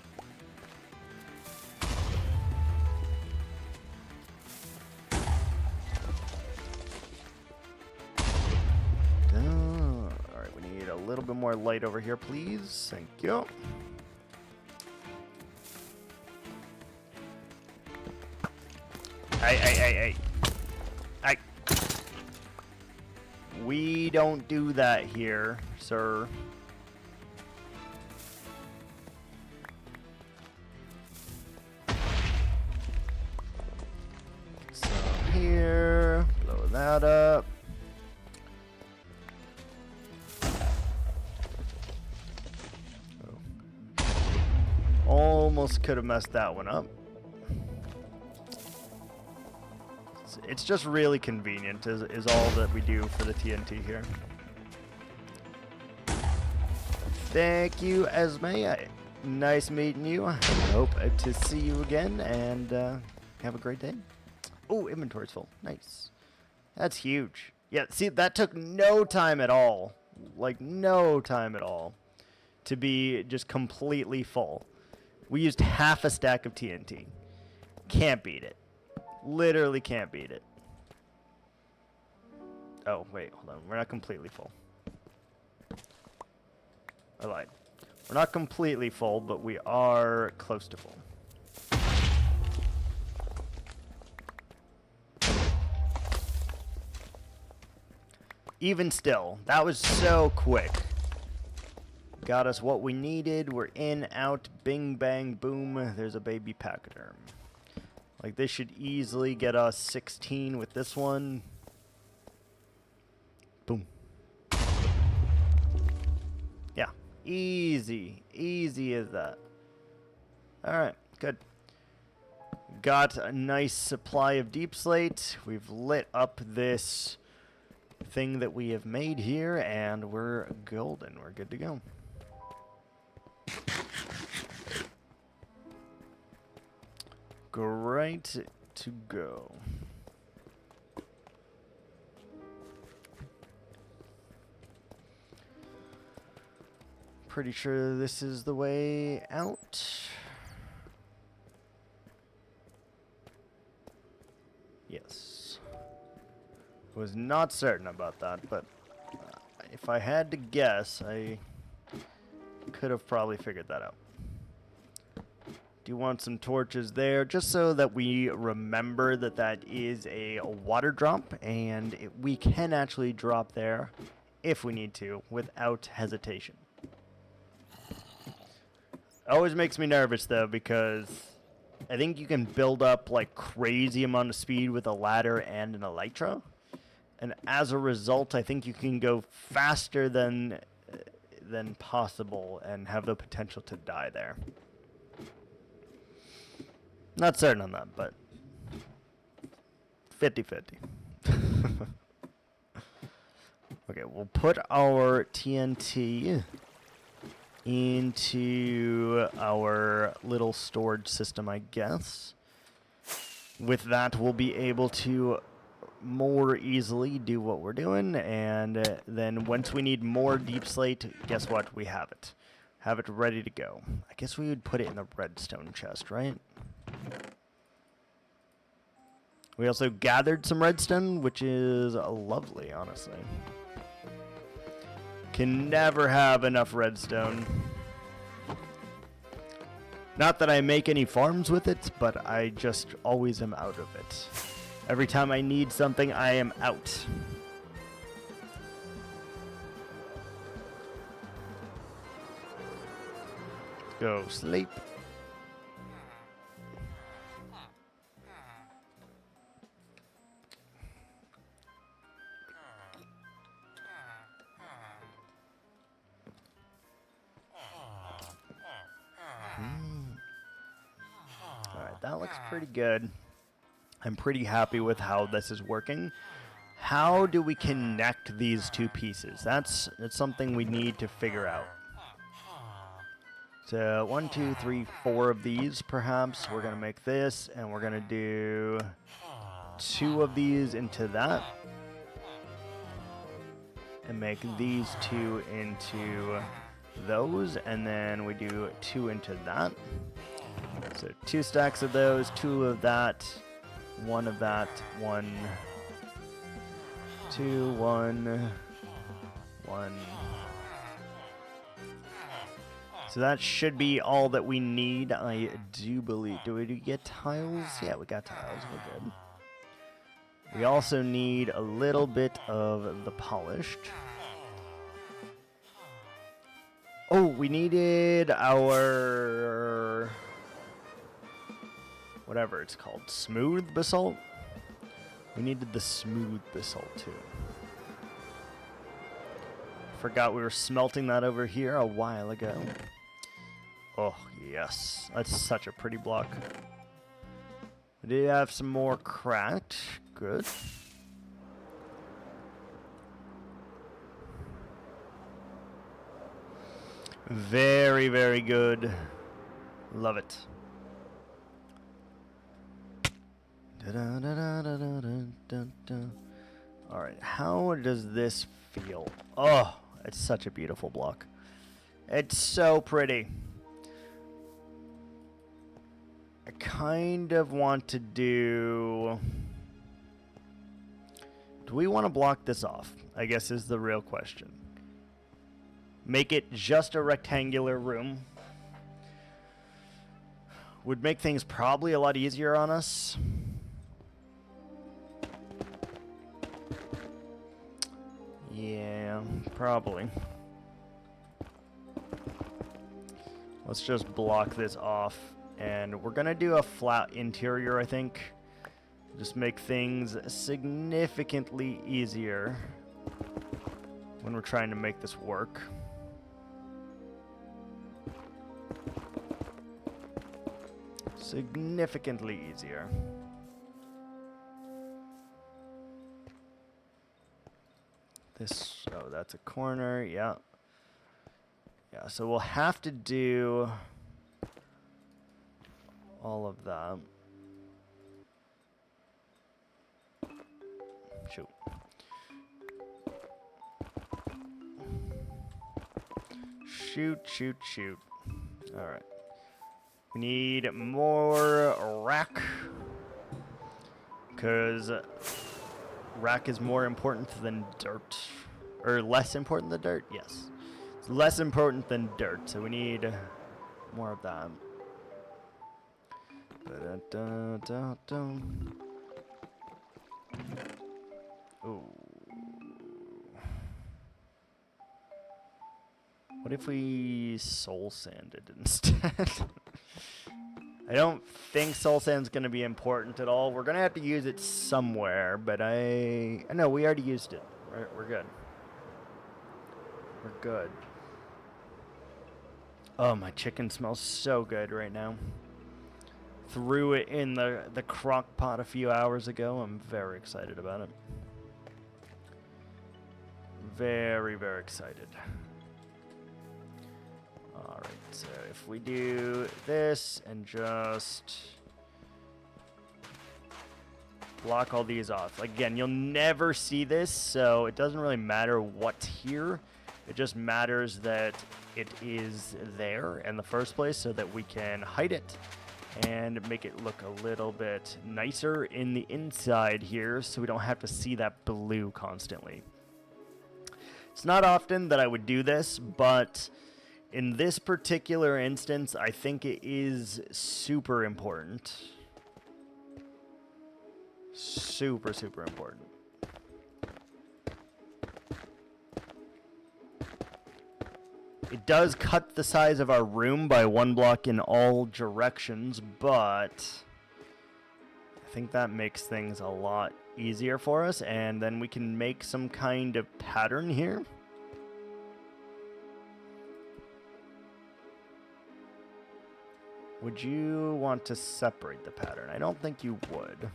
Alright, we need a little bit more light over here, please. Thank you. Hey. We don't do that here, sir. So here, blow that up. Oh. Almost could have messed that one up. It's just really convenient is all that we do for the TNT here. Thank you, Esme. Nice meeting you. Hope to see you again, and have a great day. Oh, inventory's full. Nice. That's huge. Yeah, see, that took no time at all. Like, no time at all to be just completely full. We used half a stack of TNT. Can't beat it. Literally can't beat it. Oh, wait, hold on. We're not completely full. I lied. We're not completely full, but we are close to full. Even still, that was so quick. Got us what we needed. We're in, out, bing, bang, boom. There's a baby pachyderm. Like, this should easily get us 16 with this one. Boom. Yeah, easy. Easy as that. Alright, good. Got a nice supply of deep slate. We've lit up this thing that we have made here, and we're golden. We're good to go. Great to go. Pretty sure this is the way out. Yes. Was not certain about that, but if I had to guess, I could have probably figured that out. Do want some torches there, just so that we remember that that is a water drop, and we can actually drop there if we need to, without hesitation. Always makes me nervous, though, because I think you can build up like crazy amount of speed with a ladder and an elytra, and as a result, I think you can go faster than possible and have the potential to die there. Not certain on that, but 50-50. Okay, we'll put our TNT into our little storage system, I guess. With that, we'll be able to more easily do what we're doing, and then once we need more deep slate, guess what? We have it. Have it ready to go. I guess we would put it in the redstone chest, right? We also gathered some redstone, which is lovely, honestly. Can never have enough redstone. Not that I make any farms with it, but I just always am out of it. Every time I need something, I am out. Go sleep. Alright, that looks pretty good. I'm pretty happy with how this is working. How do we connect these two pieces? That's something we need to figure out. So 1, 2, 3, 4 of these perhaps. We're going to make this, and we're going to do 2 of these into that. And make these 2 into those, and then we do 2 into that. So 2 stacks of those, 2 of that, 1 of that, 1, 2, 1, 1. So that should be all that we need, I do believe. Do we get tiles? Yeah, we got tiles. We're good. We also need a little bit of the polished. Oh, we needed our... whatever it's called. Smooth basalt? We needed the smooth basalt too. Forgot we were smelting that over here a while ago. Oh, yes. That's such a pretty block. We did have some more cracked. Good. Very, very good. Love it. Alright, Alright, how does this feel? Oh, it's such a beautiful block. It's so pretty. I kind of want to do... Do we want to block this off? I guess is the real question. Make it just a rectangular room. Would make things probably a lot easier on us. Yeah, probably. Let's just block this off. And we're going to do a flat interior, I think. Just make things significantly easier when we're trying to make this work. Significantly easier. This, oh, that's a corner, yeah. Yeah, so we'll have to do all of that. Shoot. Shoot. Alright. We need more rack. Because rack is more important than dirt. Or less important than dirt? Yes. It's less important than dirt, so we need more of that. Ooh. What if we soul sanded instead? I don't think soul sand's going to be important at all. We're going to have to use it somewhere, but I know we already used it. We're good. We're good. Oh, my chicken smells so good right now. Threw it in the crock pot a few hours ago. I'm very excited about it. Very, very excited. Alright, so if we do this and just block all these off. Again, you'll never see this, so it doesn't really matter what's here. It just matters that it is there in the first place so that we can hide it and make it look a little bit nicer in the inside here so we don't have to see that blue constantly. It's not often that I would do this, but in this particular instance, I think it is super important. Super, super important. It does cut the size of our room by 1 block in all directions, but I think that makes things a lot easier for us, and then we can make some kind of pattern here. Would you want to separate the pattern? I don't think you would.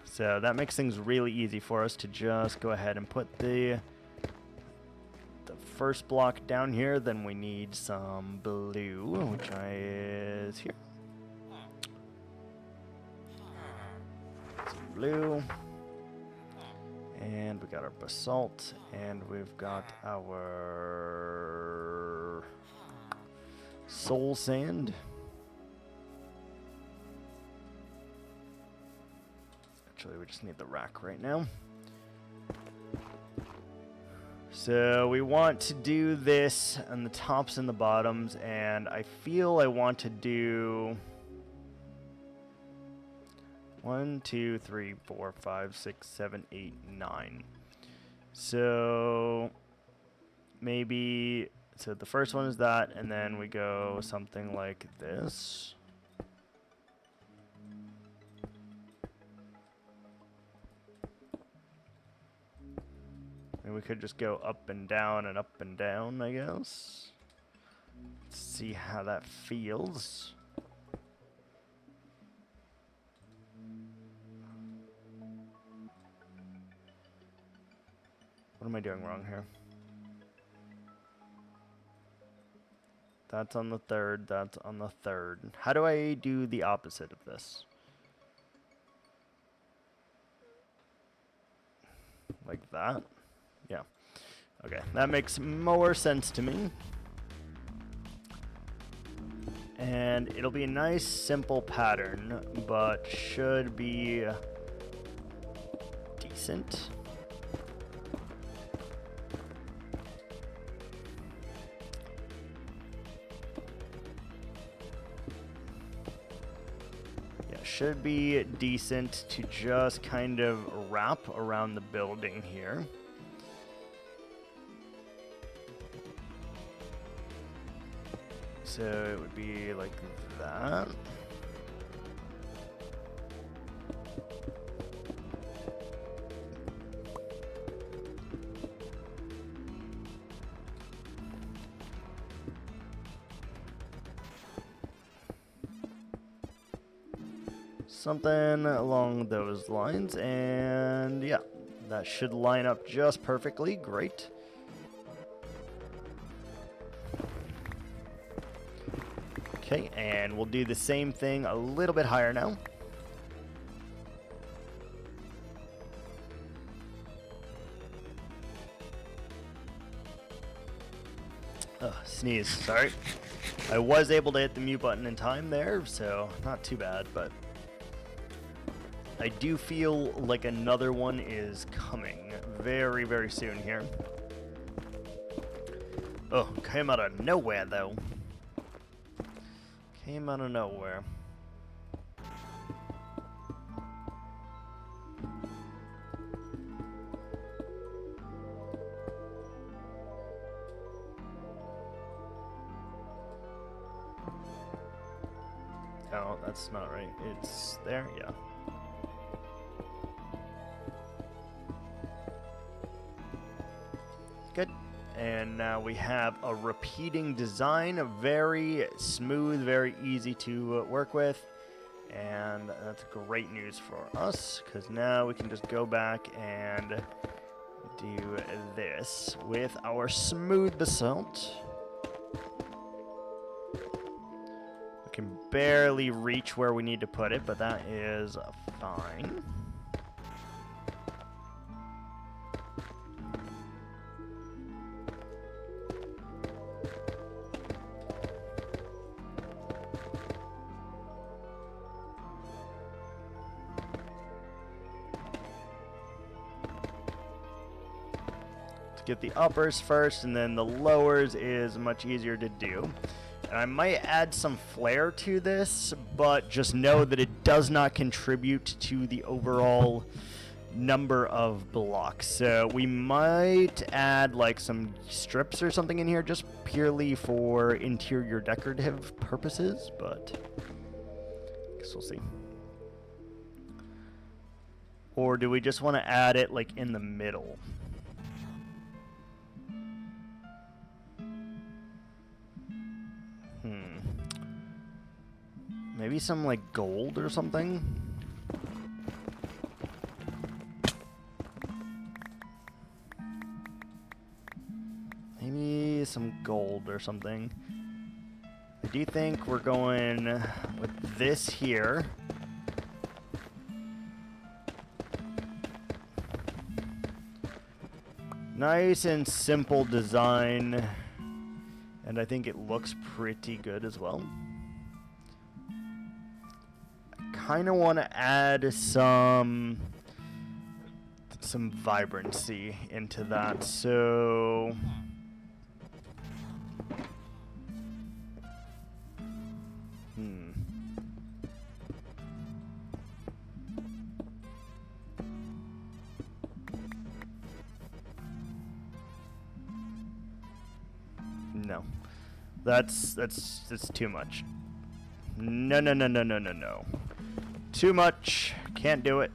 So that makes things really easy for us to just go ahead and put the first block down here. Then we need some blue, which is here. Some blue. And we got our basalt, and we've got our soul sand. Actually, we just need the rack right now. So we want to do this on the tops and the bottoms, and I feel I want to do 1, 2, 3, 4, 5, 6, 7, 8, 9. So maybe, so the first one is that, and then we go something like this. And we could just go up and down, I guess. Let's see how that feels. What am I doing wrong here? That's on the third, that's on the third. How do I do the opposite of this? Like that. Yeah. Okay, that makes more sense to me. And it'll be a nice, simple pattern, but should be decent. Yeah, should be decent to just kind of wrap around the building here. So it would be like that. Something along those lines, and yeah, that should line up just perfectly. Great. Okay, and we'll do the same thing a little bit higher now. Sneeze, sorry. I was able to hit the mute button in time there, so not too bad, but I do feel like another one is coming very, very soon here. Oh, came out of nowhere, though. Came out of nowhere. Oh, that's not right. It's there, yeah. Good. And now we have a repeating design, very smooth, very easy to work with. And that's great news for us, because now we can just go back and do this with our smooth basalt. We can barely reach where we need to put it, but that is fine. Get the uppers first, and then the lowers is much easier to do. And I might add some flair to this, but just know that it does not contribute to the overall number of blocks. So we might add like some strips or something in here just purely for interior decorative purposes, but I guess we'll see. Or do we just want to add it like in the middle? Maybe some like gold or something? Maybe some gold or something. I do think we're going with this here. Nice and simple design. And I think it looks pretty good as well. Kind of want to add some vibrancy into that. So no. That's too much. No. Too much. Can't do it.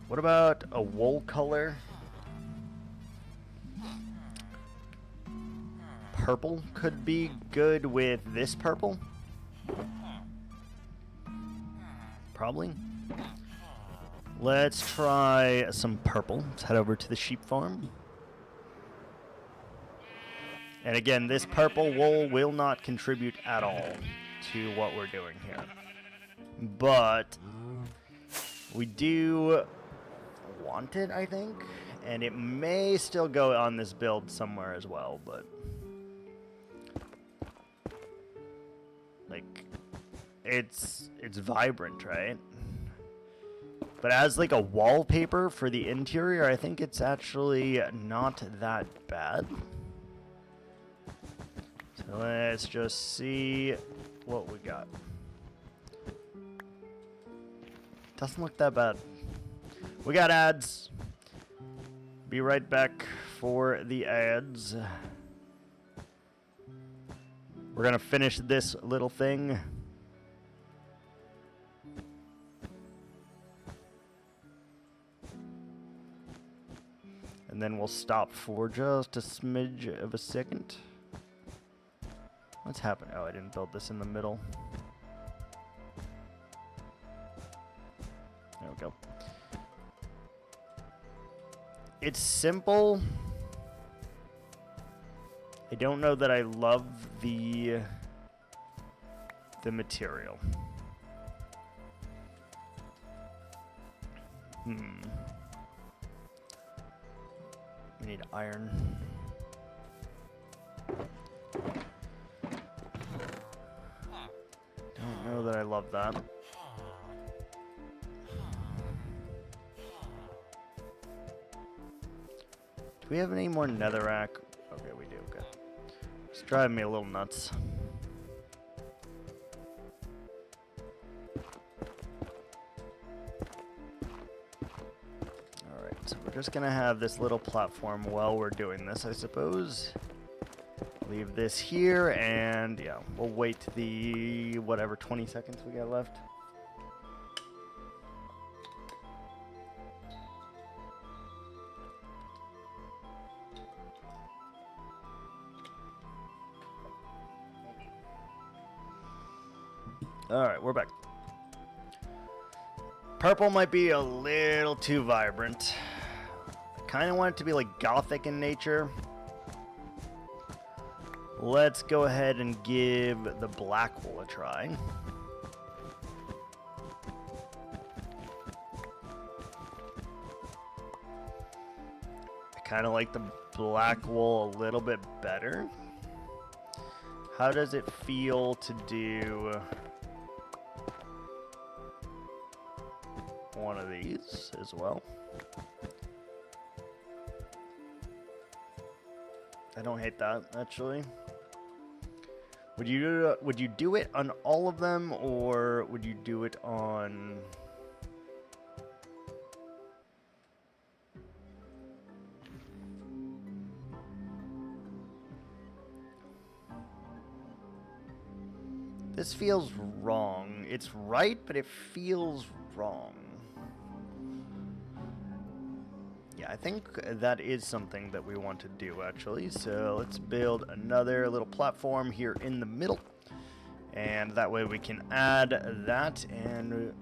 What about a wool color? Purple could be good with this purple. Probably. Let's try some purple. Let's head over to the sheep farm. And again, this purple wool will not contribute at all to what we're doing here. But We do want it, I think, and it may still go on this build somewhere as well, but like it's vibrant, right? But as like a wallpaper for the interior, I think it's actually not that bad. So let's just see what we got. Doesn't look that bad. We got ads. Be right back for the ads. We're gonna finish this little thing. And then we'll stop for just a smidge of a second. What's happening? Oh, I didn't build this in the middle. There we go. It's simple. I don't know that I love the material. We need iron. Don't know that I love that. Do we have any more netherrack? Okay, we do. Okay. It's driving me a little nuts. So we're just gonna have this little platform while we're doing this, I suppose. Leave this here, and yeah, we'll wait the whatever 20 seconds we got left. All right, we're back. Purple might be a little too vibrant. I kind of want it to be like gothic in nature. Let's go ahead and give the black wool a try. I kind of like the black wool a little bit better. How does it feel to do one of these as well? I don't hate that, actually. Would you do it on all of them, or would you do it on This feels wrong. It's right, but it feels wrong. Yeah, I think that is something that we want to do, actually. So let's build another little platform here in the middle. And that way we can add that and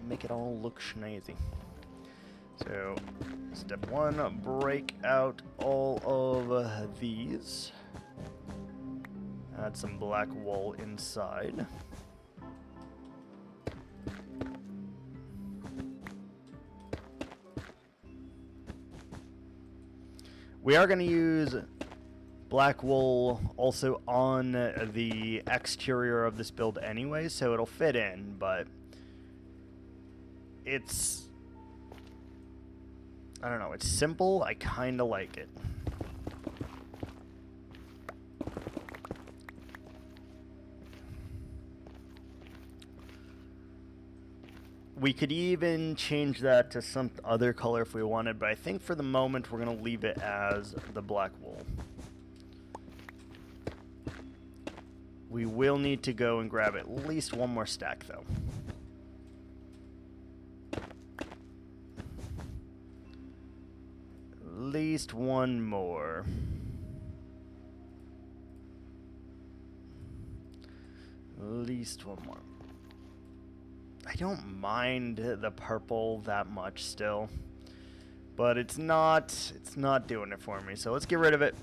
make it all look schnazzy. So, step one, break out all of these. Add some black wool inside. We are going to use black wool also on the exterior of this build anyway, so it'll fit in, but it's, I don't know, it's simple. I kind of like it. We could even change that to some other color if we wanted, but I think for the moment we're going to leave it as the black wool. We will need to go and grab at least one more stack, though. At least one more. At least one more. I don't mind the purple that much still, but it's not doing it for me. So let's get rid of it.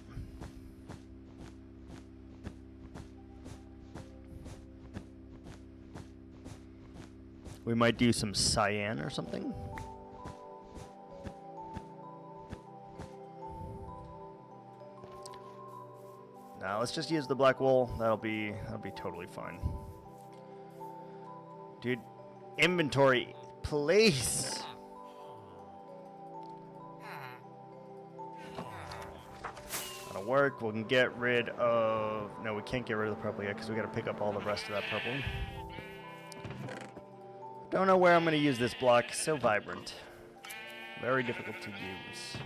We might do some cyan or something. Now let's just use the black wool. That'll be totally fine. Dude, inventory, please. That'll work. We can get rid of... No, we can't get rid of the purple yet because we got to pick up all the rest of that purple. Don't know where I'm going to use this block. So vibrant. Very difficult to use.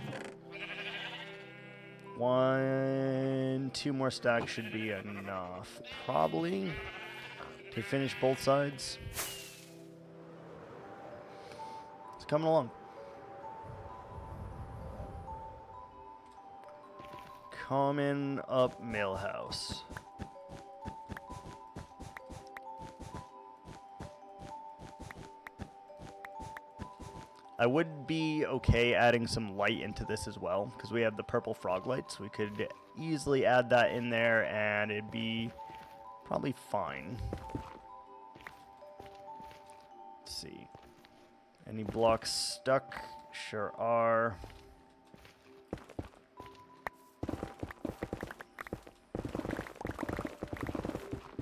1, 2 more stacks should be enough, probably, to finish both sides. It's coming along. Coming up Millhouse. I would be okay adding some light into this as well, because we have the purple frog lights. We could easily add that in there, and it'd be probably fine. Let's see. Any blocks stuck? Sure are.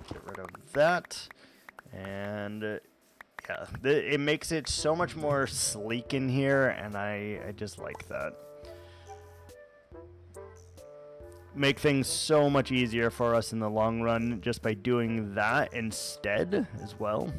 Get rid of that. And... yeah, it makes it so much more sleek in here, and I just like that. Make things so much easier for us in the long run just by doing that instead as well.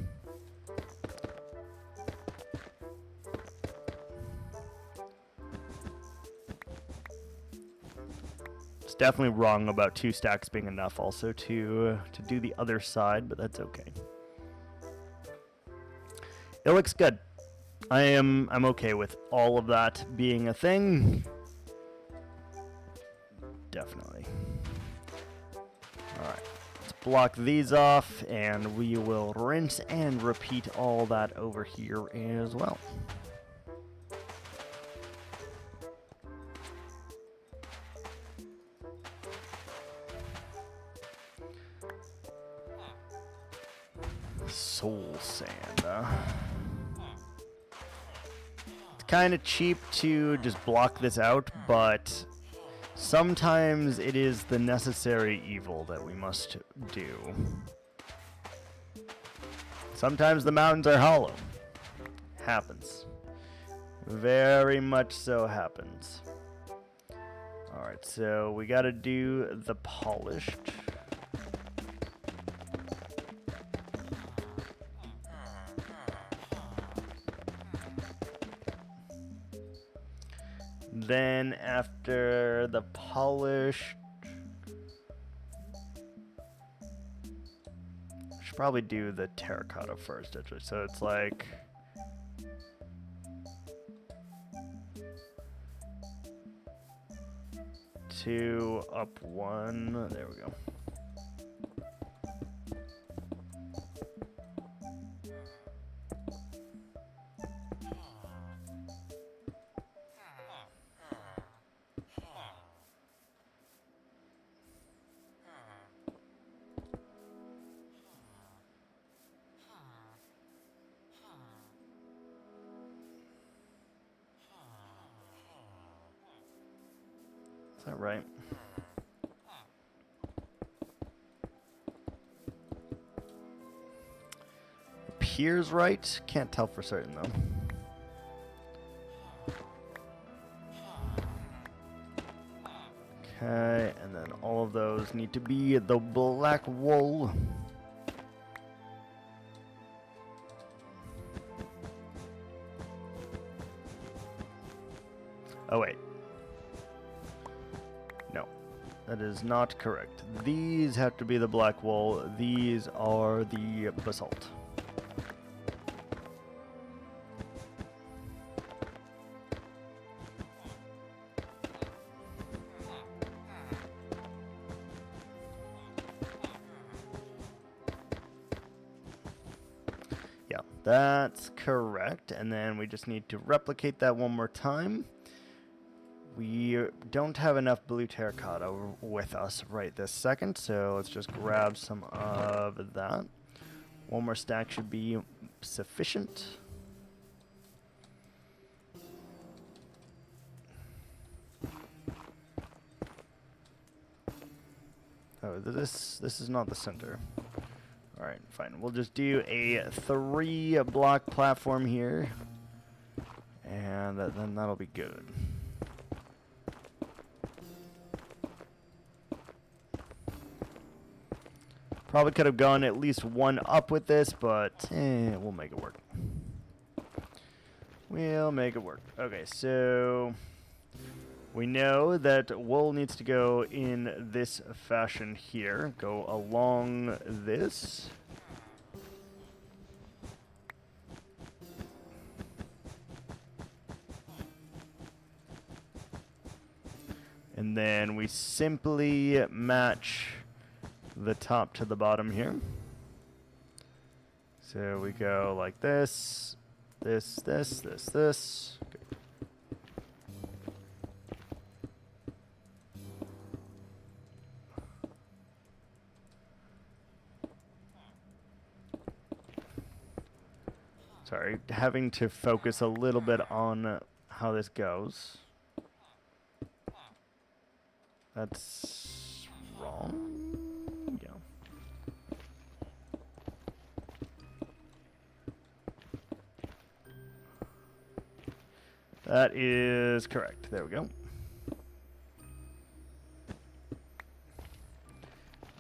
It's definitely wrong about 2 stacks being enough also to do the other side, but that's okay. It looks good. I'm okay with all of that being a thing. Definitely. Alright. Let's block these off, and we will rinse and repeat all that over here as well. Soul sand. It's kind of cheap to just block this out, but sometimes it is the necessary evil that we must do. Sometimes the mountains are hollow. Happens. Very much so happens. Alright, so we gotta do the polished. Then after the polished, should probably do the terracotta first, actually. So it's like two up one. There we go. Is that right? Appears right. Can't tell for certain though. Okay, and then all of those need to be the black wool. Oh wait. No, that is not correct. These have to be the black wool. These are the basalt. Yeah, that's correct. And then we just need to replicate that one more time. We don't have enough blue terracotta with us right this second, so let's just grab some of that. One more stack should be sufficient. Oh, this is not the center. All right, fine. We'll just do a 3-block platform here, and then that'll be good. Probably could have gone at least one up with this, but we'll make it work. We'll make it work. Okay, so we know that wool needs to go in this fashion here. Go along this. And then we simply match the top to the bottom here. So we go like this, this. Good. Sorry, having to focus a little bit on how this goes. That's wrong. Yeah. That is correct. There we go.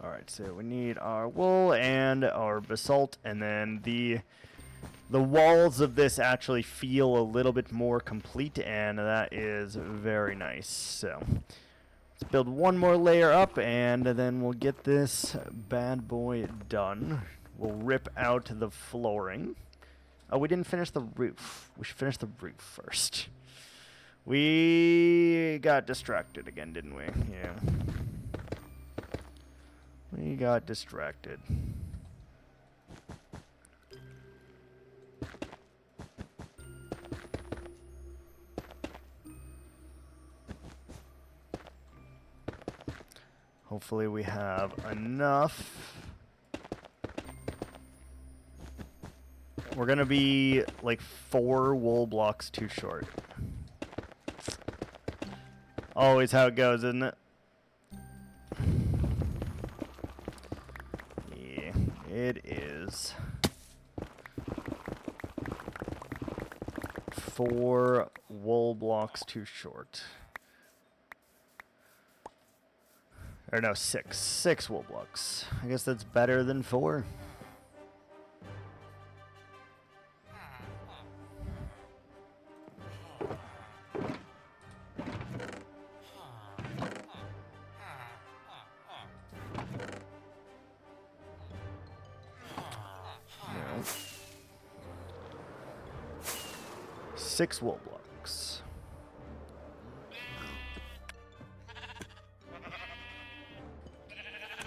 All right, so we need our wool and our basalt, and then the walls of this actually feel a little bit more complete, and that is very nice. So let's build one more layer up, and then we'll get this bad boy done. We'll rip out the flooring. Oh, we didn't finish the roof. We should finish the roof first. We got distracted again, didn't we? Yeah. We got distracted. Hopefully we have enough. We're gonna be like 4 wool blocks too short. Always how it goes, isn't it? Yeah, it is. 4 wool blocks too short. Or no, 6. 6 wool blocks. I guess that's better than 4. No. 6 wool blocks.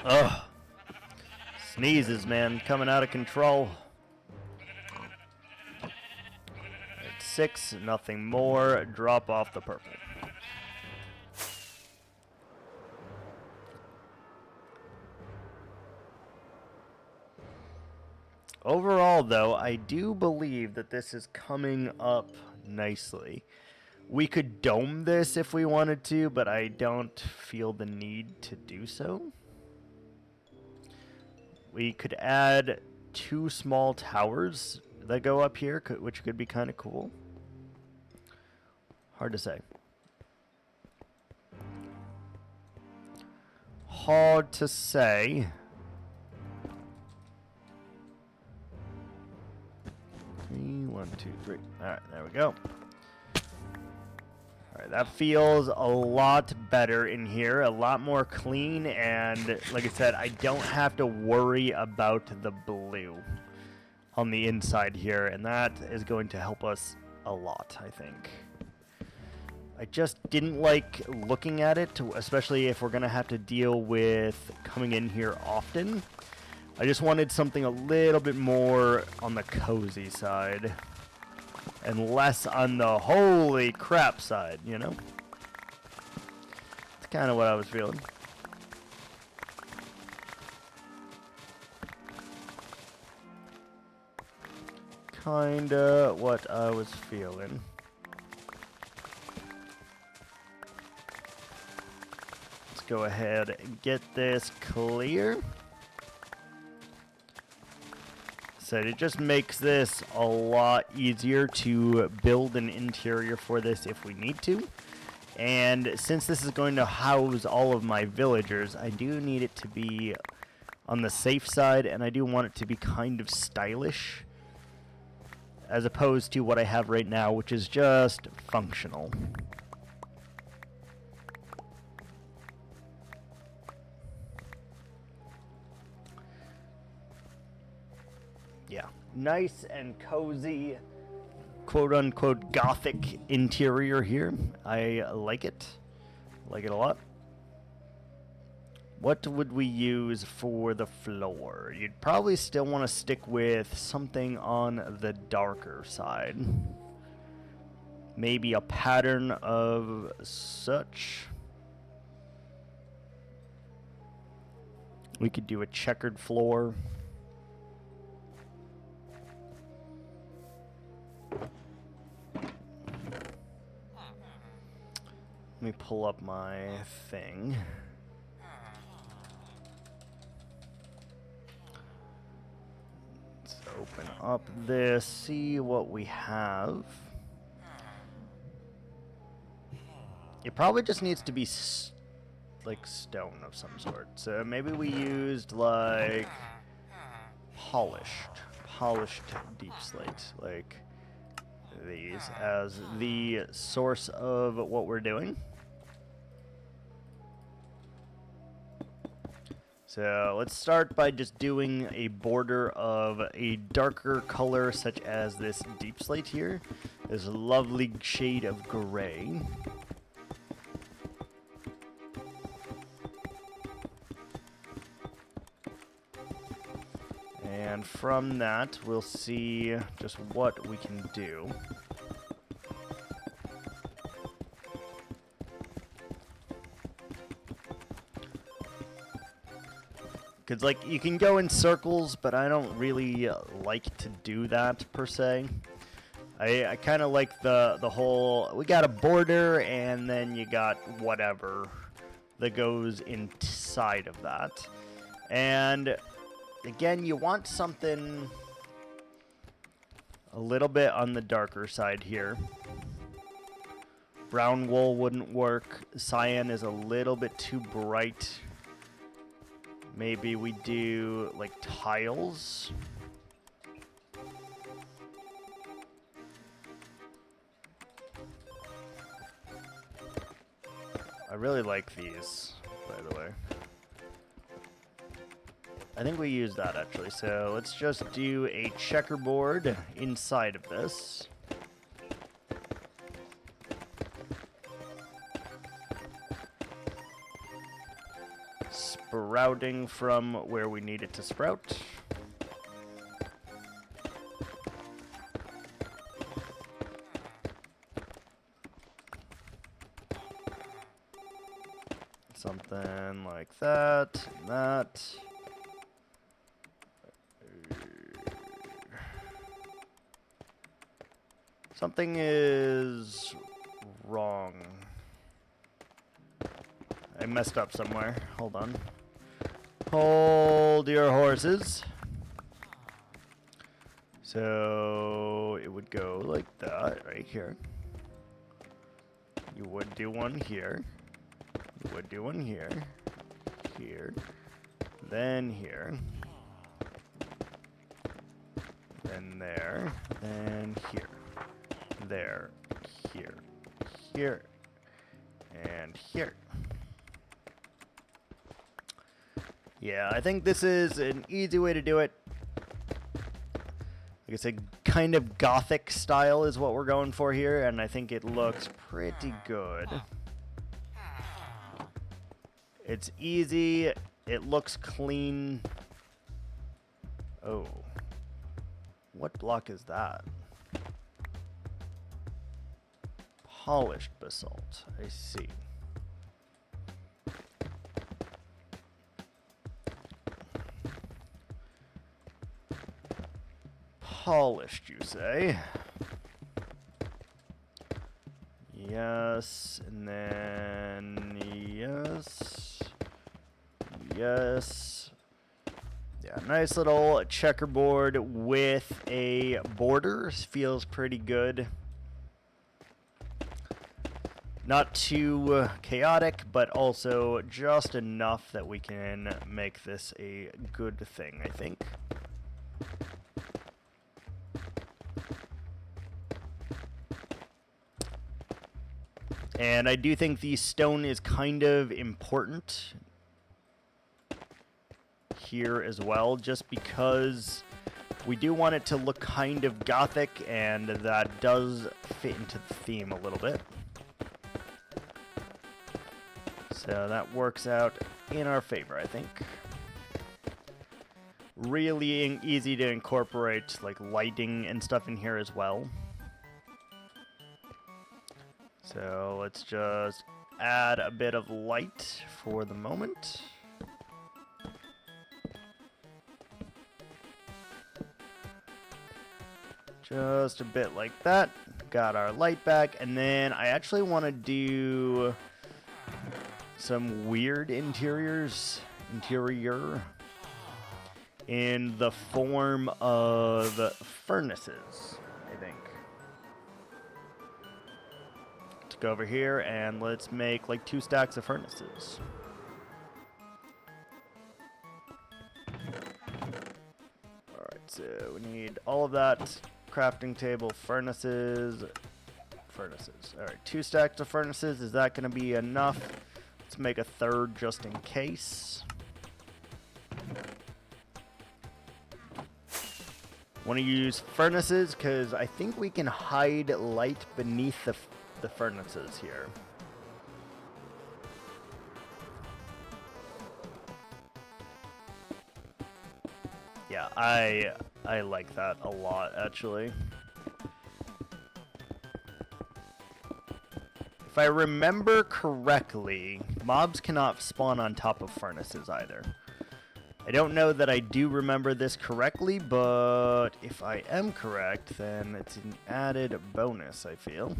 Ugh. Sneezes, man, coming out of control. At 6, nothing more. Drop off the purple. Overall, though, I do believe that this is coming up nicely. We could dome this if we wanted to, but I don't feel the need to do so. We could add 2 small towers that go up here, which could be kind of cool. Hard to say. Hard to say. One, two, three. Alright, there we go. Alright, that feels a lot better in here, a lot more clean, and like I said, I don't have to worry about the blue on the inside here, and that is going to help us a lot, I think. I just didn't like looking at it, especially if we're going to have to deal with coming in here often. I just wanted something a little bit more on the cozy side and less on the holy crap side, you know? It's kind of what I was feeling. kinda what I was feeling. Let's go ahead and get this clear. So it just makes this a lot easier to build an interior for this if we need to. And since this is going to house all of my villagers, I do need it to be on the safe side, and I do want it to be kind of stylish, as opposed to what I have right now, which is just functional. Yeah, nice and cozy, quote-unquote gothic interior here. I like it. Like it a lot. What would we use for the floor? You'd probably still want to stick with something on the darker side. Maybe a pattern of such. We could do a checkered floor. Let me pull up my thing. Let's open up this, see what we have. It probably just needs to be like stone of some sort. So maybe we used like polished deep slate, like these as the source of what we're doing. So let's start by just doing a border of a darker color such as this deep slate here. This lovely shade of gray. And from that, we'll see just what we can do. Because, like, you can go in circles, but I don't really like to do that, per se. I kind of like the whole, we got a border, and then you got whatever that goes inside of that. And, again, you want something a little bit on the darker side here. Brown wool wouldn't work. Cyan is a little bit too bright. Maybe we do, like, tiles. I really like these, by the way. I think we use that, actually. So let's just do a checkerboard inside of this. Sprouting from where we need it to sprout. Something like that, and that. Something is wrong. I messed up somewhere. Hold on. Hold your horses. So it would go like that right here. You would do one here. You would do one here. Here. Then here. Then there. Then here. There. Here. Here. And here. Yeah, I think this is an easy way to do it. Like I said, kind of gothic style is what we're going for here, and I think it looks pretty good. It's easy. It looks clean. Oh. What block is that? Polished basalt. I see. polished, you say? Yes, and then yes. Yes. Yeah, nice little checkerboard with a border. Feels pretty good. Not too chaotic, but also just enough that we can make this a good thing, I think. And I do think the stone is kind of important here as well, just because we do want it to look kind of gothic, and that does fit into the theme a little bit. So that works out in our favor, I think. Really easy to incorporate like lighting and stuff in here as well. So let's just add a bit of light for the moment. Just a bit like that. Got our light back, and then I actually want to do some weird interior in the form of furnaces, I think. Let's go over here and let's make like 2 stacks of furnaces. Alright, so we need all of that. Crafting table, furnaces. Alright, 2 stacks of furnaces. Is that going to be enough? Let's make a 3rd just in case. Want to use furnaces because I think we can hide light beneath the furnaces here. Yeah, I like that a lot, actually. If I remember correctly, mobs cannot spawn on top of furnaces either. I don't know that I do remember this correctly, but if I am correct, then it's an added bonus, I feel.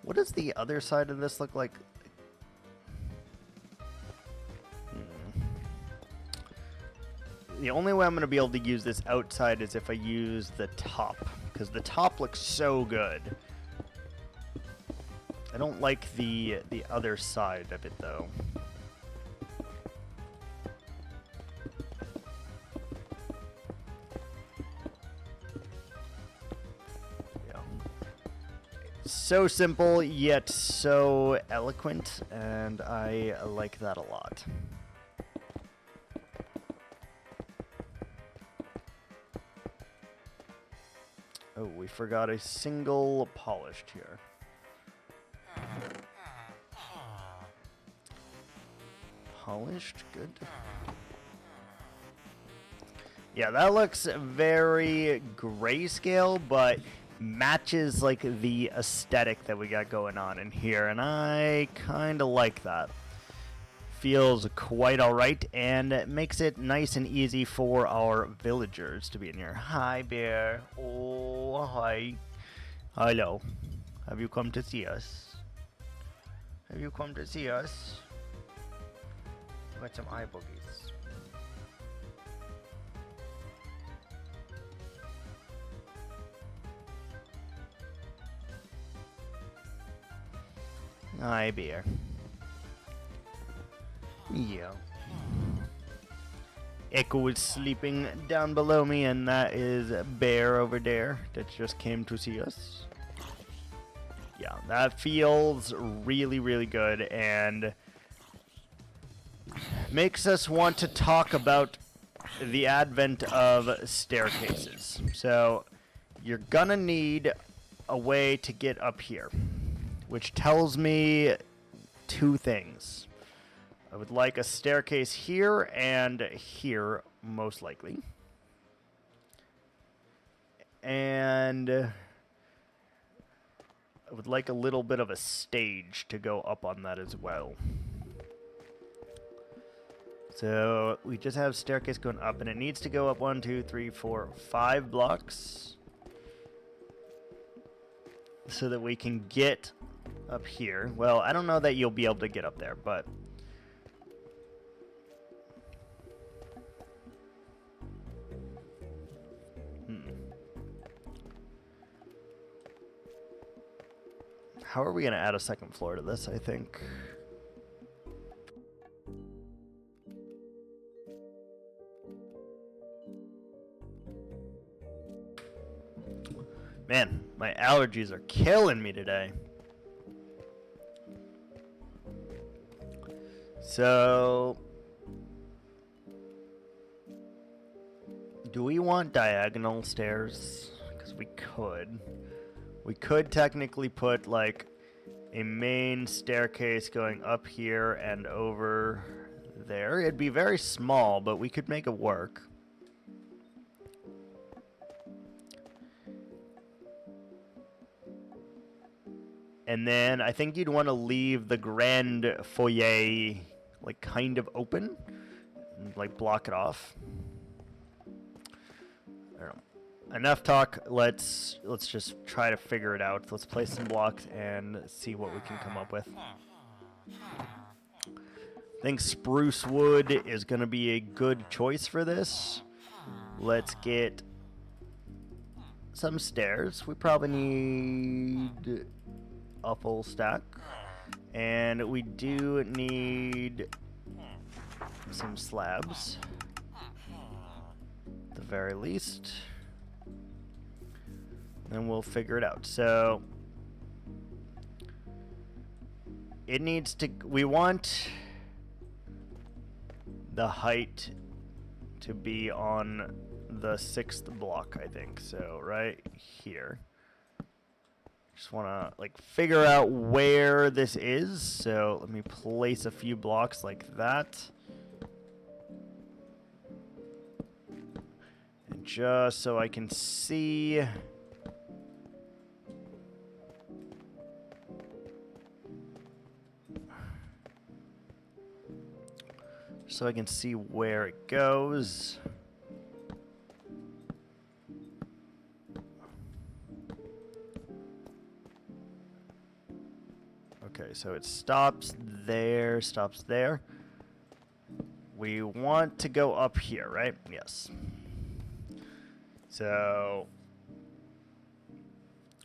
What does the other side of this look like? The only way I'm going to be able to use this outside is if I use the top, because the top looks so good. I don't like the other side of it, though. Yeah. So simple, yet so eloquent, and I like that a lot. Oh, we forgot a single polished here. Polished, good. Yeah, that looks very grayscale, but matches like the aesthetic that we got going on in here, and I kind of like that. Feels quite alright, and it makes it nice and easy for our villagers to be in here. Hi, bear. Oh, hi. Hello. Have you come to see us? Have you come to see us? Got some eye boogies. Hi, bear. Yeah. Echo is sleeping down below me, and that is Bear over there that just came to see us. Yeah, that feels really, really good, and makes us want to talk about the advent of staircases. So, you're gonna need a way to get up here, which tells me 2 things. I would like a staircase here and here, most likely. and I would like a little bit of a stage to go up on that as well. So we just have staircase going up, and it needs to go up 1, 2, 3, 4, 5 blocks so that we can get up here. Well, I don't know that you'll be able to get up there, but how are we going to add a second floor to this, I think? Man, my allergies are killing me today. So, do we want diagonal stairs? Because we could. We could technically put like a main staircase going up here and over there. It'd be very small, but we could make it work. And then I think you'd want to leave the grand foyer like kind of open and like block it off. I don't know. Enough talk. Let's just try to figure it out. Let's place some blocks and see what we can come up with. I think spruce wood is going to be a good choice for this. Let's get some stairs. We probably need a full stack, and we do need some slabs at the very least. Then we'll figure it out. So it needs to, we want the height to be on the 6th block, I think. So right here. Just want to like figure out where this is. So let me place a few blocks like that. And just so I can see. So I can see where it goes. Okay, so it stops there, stops there. We want to go up here, right? Yes. So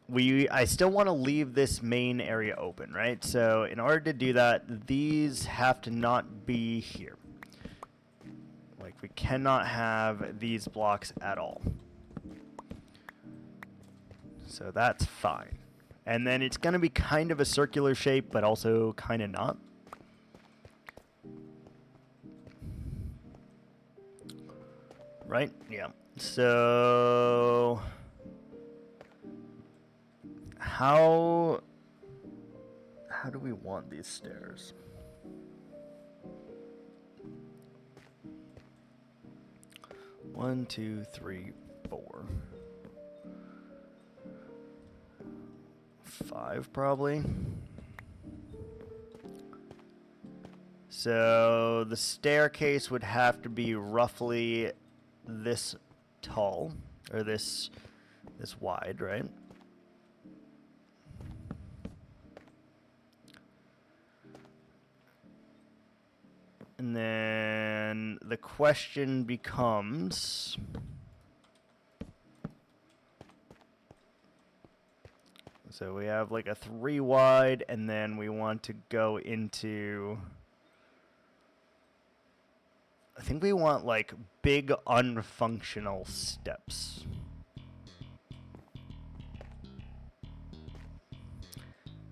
I still want to leave this main area open, right? So in order to do that, these have to not be here. Like we cannot have these blocks at all. So that's fine. And then it's going to be kind of a circular shape, but also kind of not. Right? Yeah. So how do we want these stairs? One, two, three, 4. 5 probably. So the staircase would have to be roughly this tall, or this wide, right? And then the question becomes, so we have like a 3 wide, and then we want to go into, I think we want like big unfunctional steps.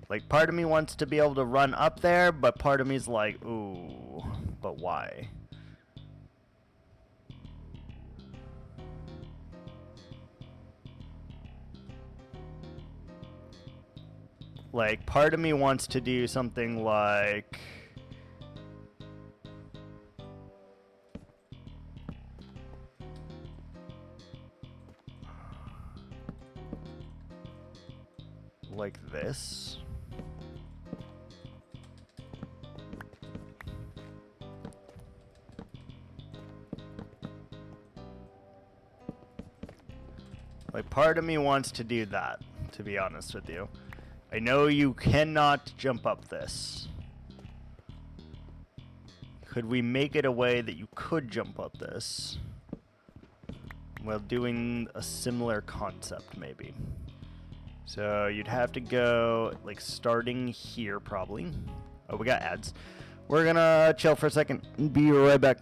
Like part of me wants to be able to run up there, but part of me is like, ooh, but why? Like, part of me wants to do something like, like this. Like, part of me wants to do that, to be honest with you. I know you cannot jump up this. Could we make it a way that you could jump up this while doing a similar concept, maybe? So you'd have to go, like, starting here, probably. Oh, we got ads. We're gonna chill for a second and be right back.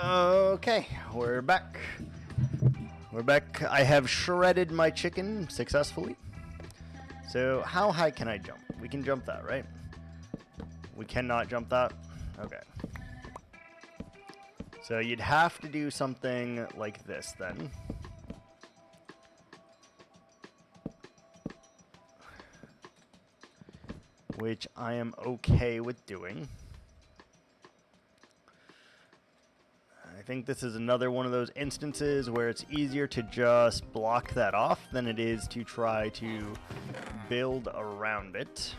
Okay, we're back. We're back. I have shredded my chicken successfully. So how high can I jump? We can jump that, right? We cannot jump that? Okay. So you'd have to do something like this then. Which I am okay with doing. I think this is another one of those instances where it's easier to just block that off than it is to try to build around it.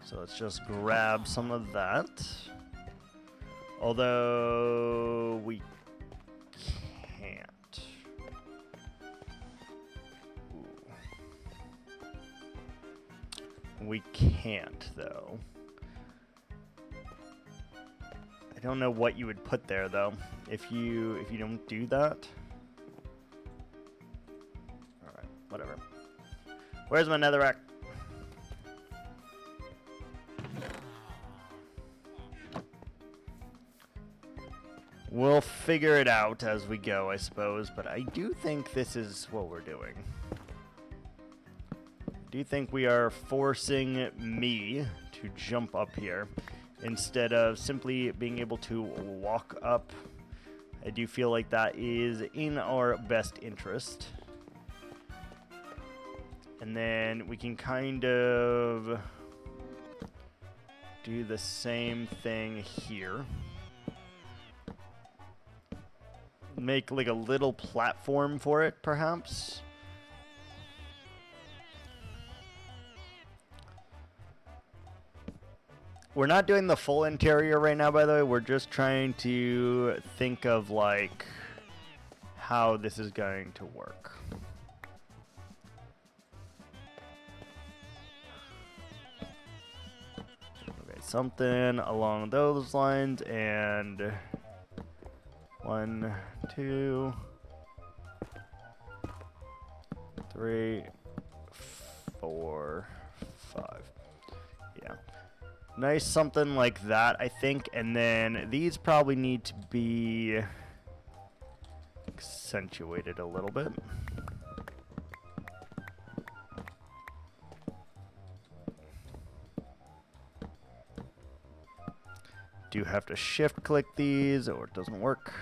So let's just grab some of that. Although we can't. Ooh. We can't though. I don't know what you would put there though, if you don't do that. Alright, whatever. Where's my netherrack? We'll figure it out as we go, I suppose, but I do think this is what we're doing. I do think we are forcing me to jump up here instead of simply being able to walk up. I do feel like that is in our best interest. And then we can kind of do the same thing here. make like a little platform for it, perhaps. We're not doing the full interior right now, by the way. We're just trying to think of like how this is going to work. Okay, something along those lines, and 1, 2, 3, 4, 5. Yeah. Nice something like that, I think. And then these probably need to be accentuated a little bit. Do have to shift click these or it doesn't work.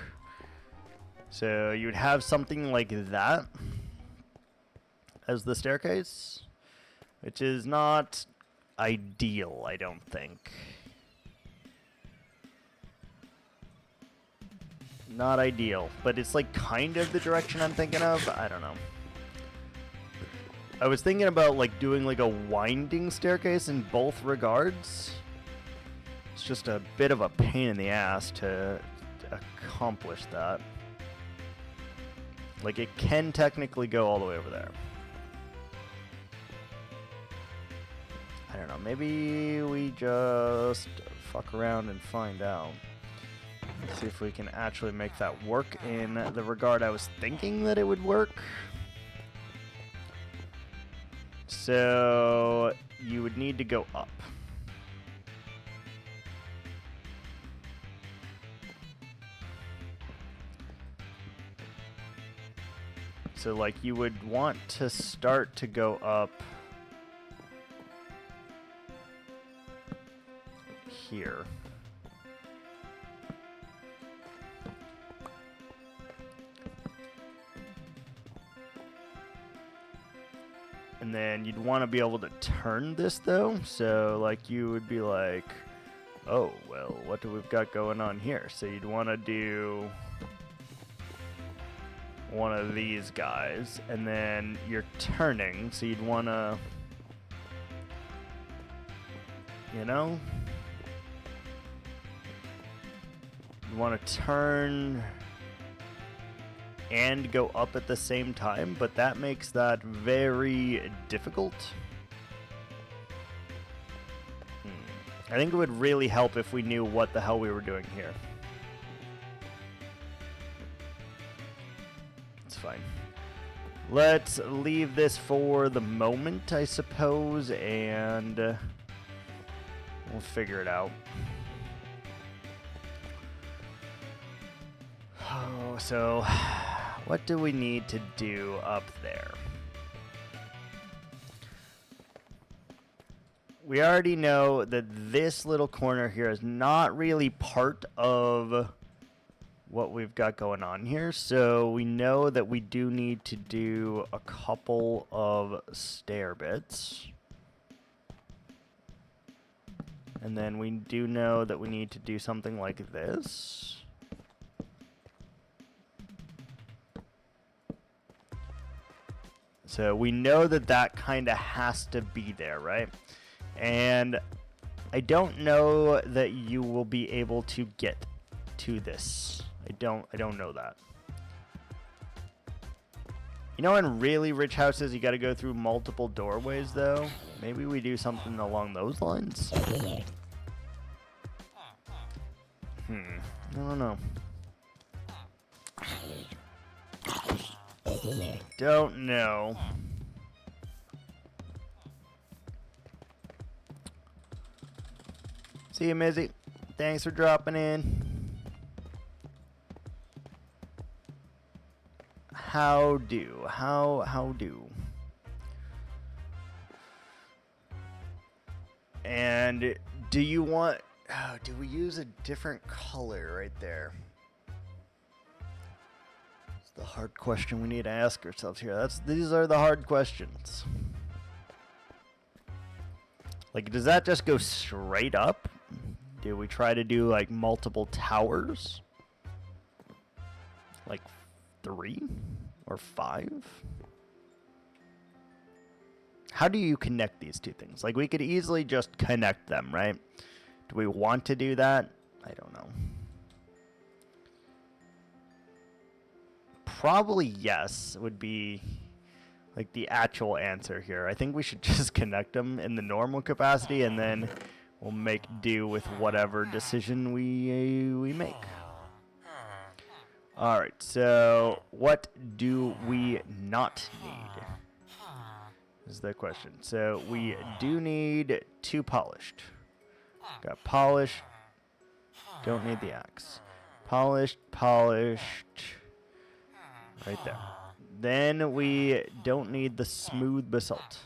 So you would have something like that as the staircase, which is not ideal, I don't think. Not ideal, but it's like kind of the direction I'm thinking of. I don't know. I was thinking about like doing like a winding staircase in both regards. It's just a bit of a pain in the ass to accomplish that. Like it can technically go all the way over there. I don't know, maybe we just fuck around and find out. See if we can actually make that work in the regard I was thinking that it would work. So you would need to go up. So like you would want to start to go up here. And then you'd want to be able to turn this though. So like you would be like, oh, well, what do we've got going on here? So you'd want to do one of these guys, and then you're turning, so you'd want to, you know, you want to turn and go up at the same time, but that makes that very difficult. I think it would really help if we knew what the hell we were doing here. Fine. Let's leave this for the moment, I suppose, and we'll figure it out. Oh, so what do we need to do up there? We already know that this little corner here is not really part of what we've got going on here, so we know that we do need to do a couple of stair bits, and then we do know that we need to do something like this. So we know that that kind of has to be there, right? And I don't know that you will be able to get to this. I don't know that. You know, in really rich houses, you got to go through multiple doorways, though. Maybe we do something along those lines. I don't know. Don't know. See you, Mizzy. Thanks for dropping in. How do? And do you want... Oh, do we use a different color right there? It's the hard question we need to ask ourselves here. These are the hard questions. Like, does that just go straight up? Do we try to do, like, multiple towers? like 3 or 5? How do you connect these two things? Like, we could easily just connect them, right? Do we want to do that? I don't know. Probably yes would be like the actual answer here. I think we should just connect them in the normal capacity, and then we'll make do with whatever decision we make. All right, so what do we not need? Is the question. So we do need 2 polished. Got polished. Don't need the axe. Polished, polished. Right there. Then we don't need the smooth basalt.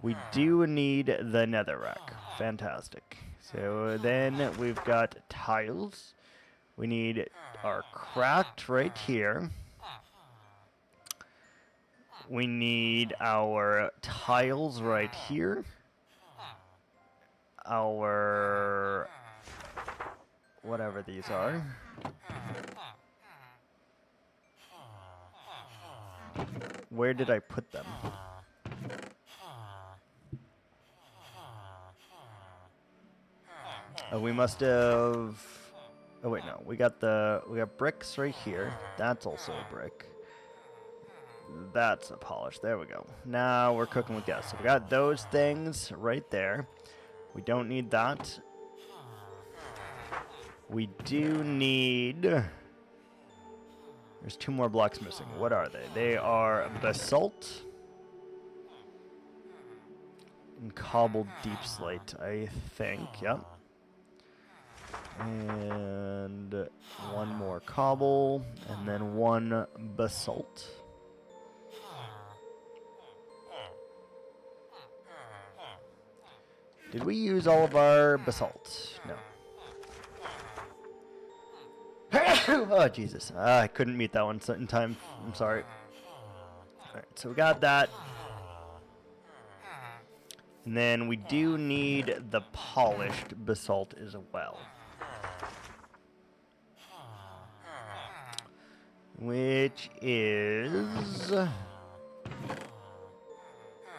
We do need the netherrack. Fantastic. So then we've got tiles. We need our cracked right here. We need our tiles right here. Our whatever these are. Where did I put them? Oh, we must have. Oh wait, no. We got bricks right here. That's also a brick. That's a polish. There we go. Now we're cooking with gas. So we got those things right there. We don't need that. We do need. There's 2 more blocks missing. What are they? They are basalt and cobbled deep slate, I think. Yep. And 1 more cobble, and then 1 basalt. Did we use all of our basalt? No. Oh, Jesus. I couldn't meet that one in time. I'm sorry. Alright, so we got that. And then we do need the polished basalt as well. Which is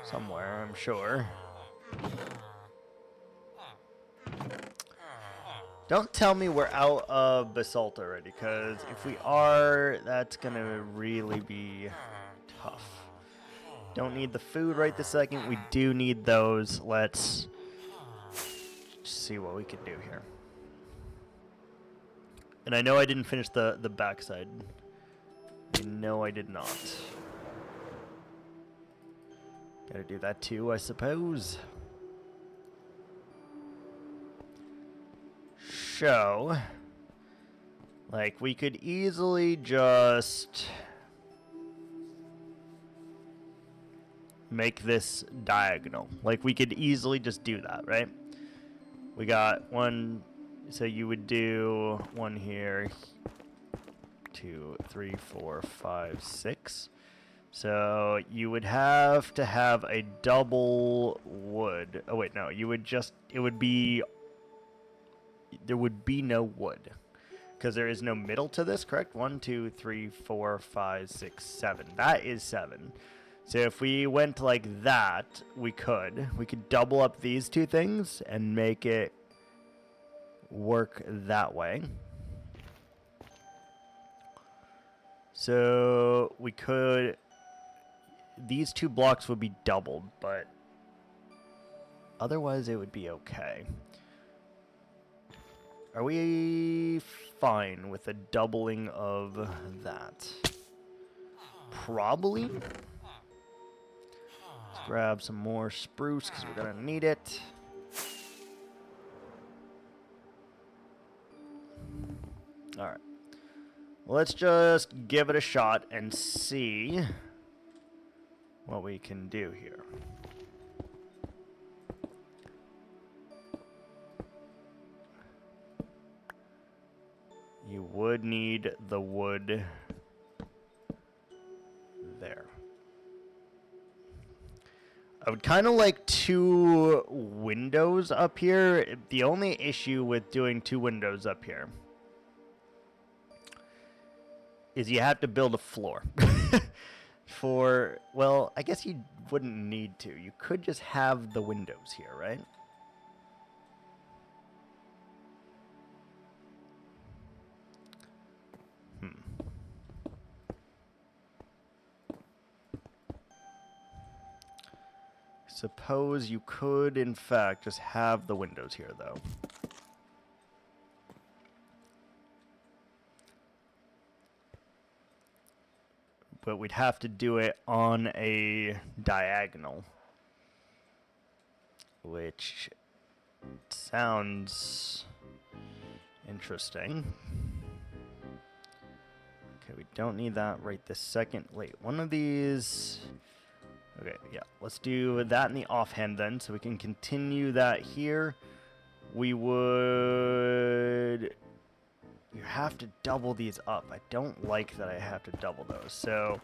somewhere, I'm sure. Don't tell me we're out of basalt already, because if we are, that's going to really be tough. Don't need the food right this second. We do need those. Let's see what we can do here. And I know I didn't finish the backside. I know I did not. Gotta do that too, I suppose. So, like, we could easily just make this diagonal. Like, we could easily just do that, right? We got 1, so you would do 1 here, 2, 3, 4, 5, 6. So you would have to have a double wood. Oh wait, no, you would just, it would be, there would be no wood because there is no middle to this, correct? 1, 2, 3, 4, 5, 6, 7. That is 7. So if we went like that, we could double up these 2 things and make it work that way. So we could, these 2 blocks would be doubled, but otherwise it would be okay. Are we fine with a doubling of that? Probably. Let's grab some more spruce because we're going to need it. All right. Let's just give it a shot and see what we can do here. You would need the wood there. I would kind of like 2 windows up here. The only issue with doing 2 windows up here is you have to build a floor. For, well, I guess you wouldn't need to. You could just have the windows here, right? Suppose you could, in fact, just have the windows here, though. But we'd have to do it on a diagonal, which sounds interesting. Okay, we don't need that right this second. Wait, one of these... Okay, yeah, let's do that in the offhand then, so we can continue that here. We would... You have to double these up. I don't like that I have to double those. So,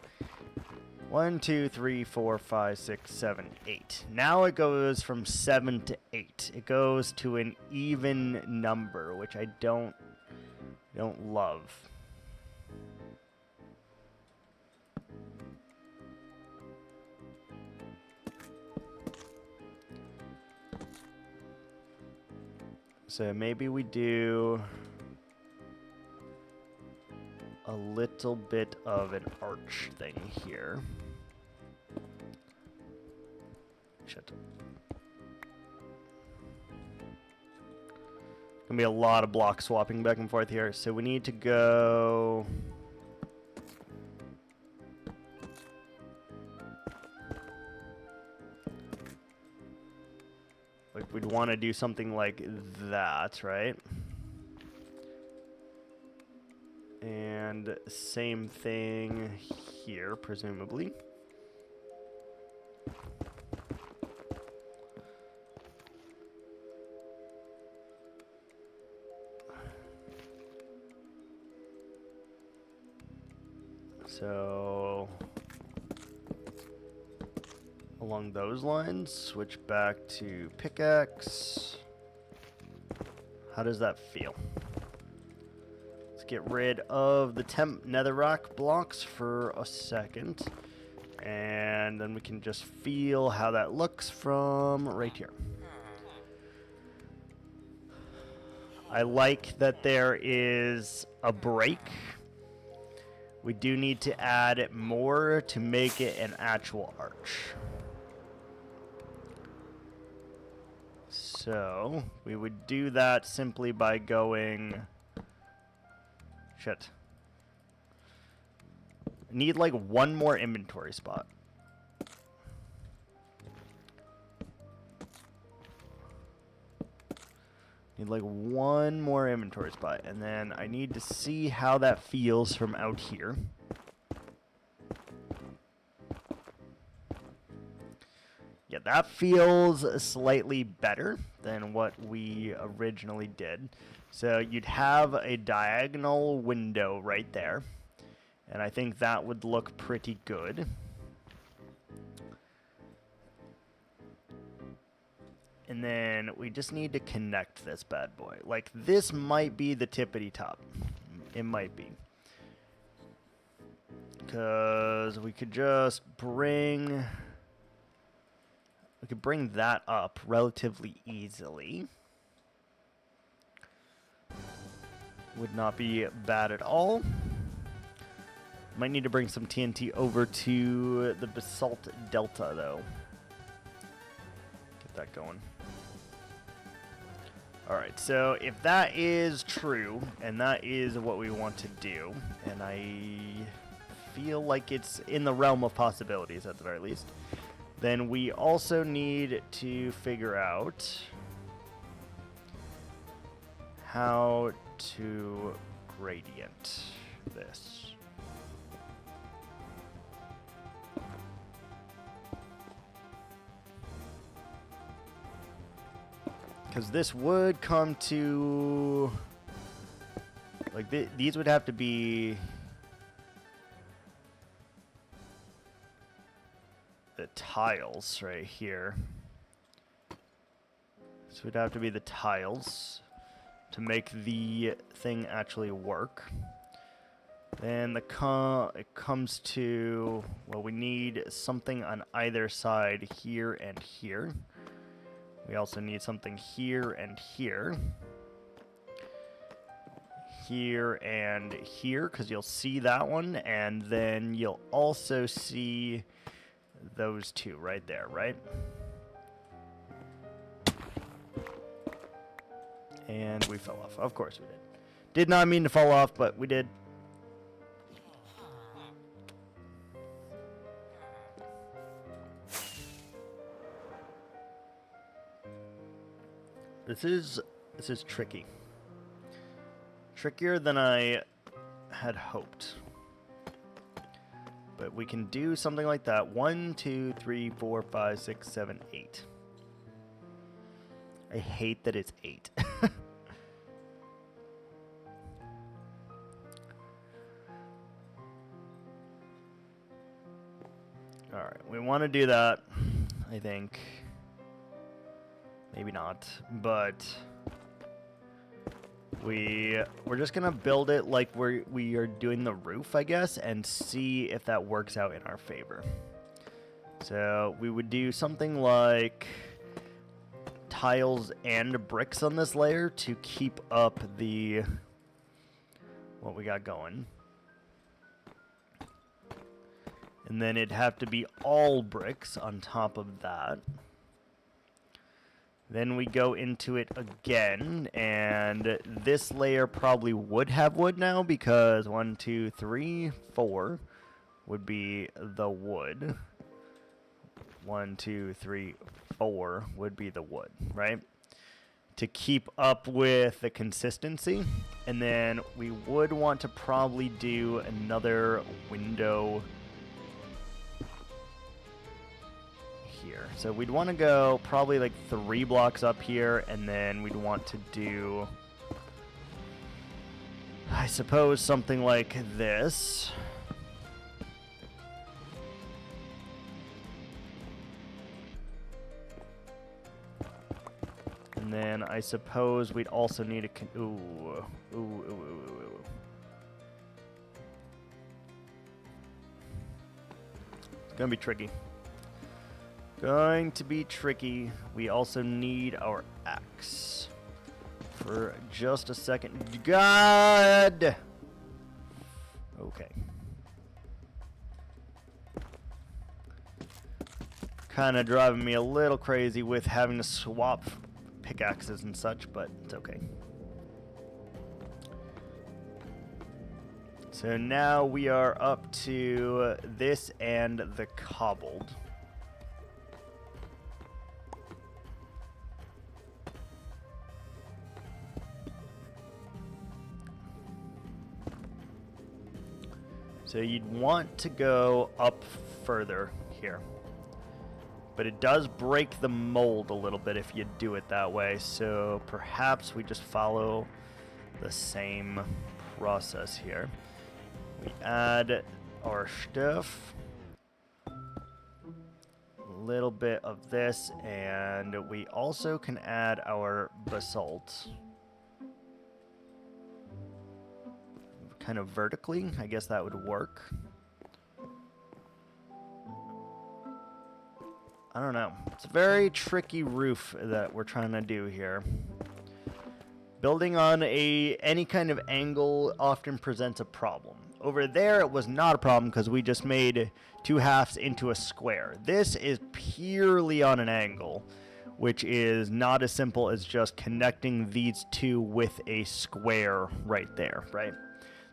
1, 2, 3, 4, 5, 6, 7, 8. Now it goes from 7 to 8. It goes to an even number, which I don't love. So maybe we do a little bit of an arch thing here. Shit. Gonna be a lot of block swapping back and forth here. So we need to go... Like, we'd want to do something like that, right? And same thing here, presumably. So... along those lines, switch back to pickaxe. How does that feel? Let's get rid of the temp netherrack blocks for a second. And then we can just feel how that looks from right here. I like that there is a break. We do need to add more to make it an actual arch. So, we would do that simply by going... Shit. Need like one more inventory spot. Need like one more inventory spot. And then I need to see how that feels from out here. Yeah, that feels slightly better than what we originally did. So you'd have a diagonal window right there. And I think that would look pretty good. And then we just need to connect this bad boy. Like, this might be the tippity top. It might be. Because we could just bring... We could bring that up relatively easily. Would not be bad at all. Might need to bring some TNT over to the Basalt Delta, though. Get that going. Alright, so if that is true, and that is what we want to do, and I feel like it's in the realm of possibilities at the very least, then we also need to figure out how to gradient this. Because this would come to... Like, these would have to be... the tiles right here. So it'd have to be the tiles to make the thing actually work. Then it comes to, well, we need something on either side here and here. We also need something here and here. Here and here, because you'll see that one, and then you'll also see those two right there, right? And we fell off. Of course we did. Did not mean to fall off, but we did. This is tricky. Trickier than I had hoped. But we can do something like that. 1, 2, 3, 4, 5, 6, 7, 8. I hate that it's 8. Alright, we want to do that, I think. Maybe not, but we're just gonna build it like we are doing the roof, I guess, and see if that works out in our favor. So we would do something like tiles and bricks on this layer to keep up the what we got going. And then it'd have to be all bricks on top of that. Then we go into it again, and this layer probably would have wood now because 1, 2, 3, 4 would be the wood. 1, 2, 3, 4 would be the wood, right? To keep up with the consistency. And then we would want to probably do another window here. So we'd want to go probably like 3 blocks up here, and then we'd want to do, I suppose, something like this. And then I suppose we'd also need a It's gonna be tricky. Going to be tricky. We also need our axe. For just a second. God! Okay. Kind of driving me a little crazy with having to swap pickaxes and such, but it's okay. So now we are up to this and the cobbled. So you'd want to go up further here. But it does break the mold a little bit if you do it that way. So perhaps we just follow the same process here. We add our stuff. A little bit of this. And we also can add our basalt. Kind of vertically. I guess that would work. I don't know. It's a very tricky roof that we're trying to do here. Building on any kind of angle often presents a problem. Over there, it was not a problem because we just made 2 halves into a square. This is purely on an angle, which is not as simple as just connecting these two with a square right there, right?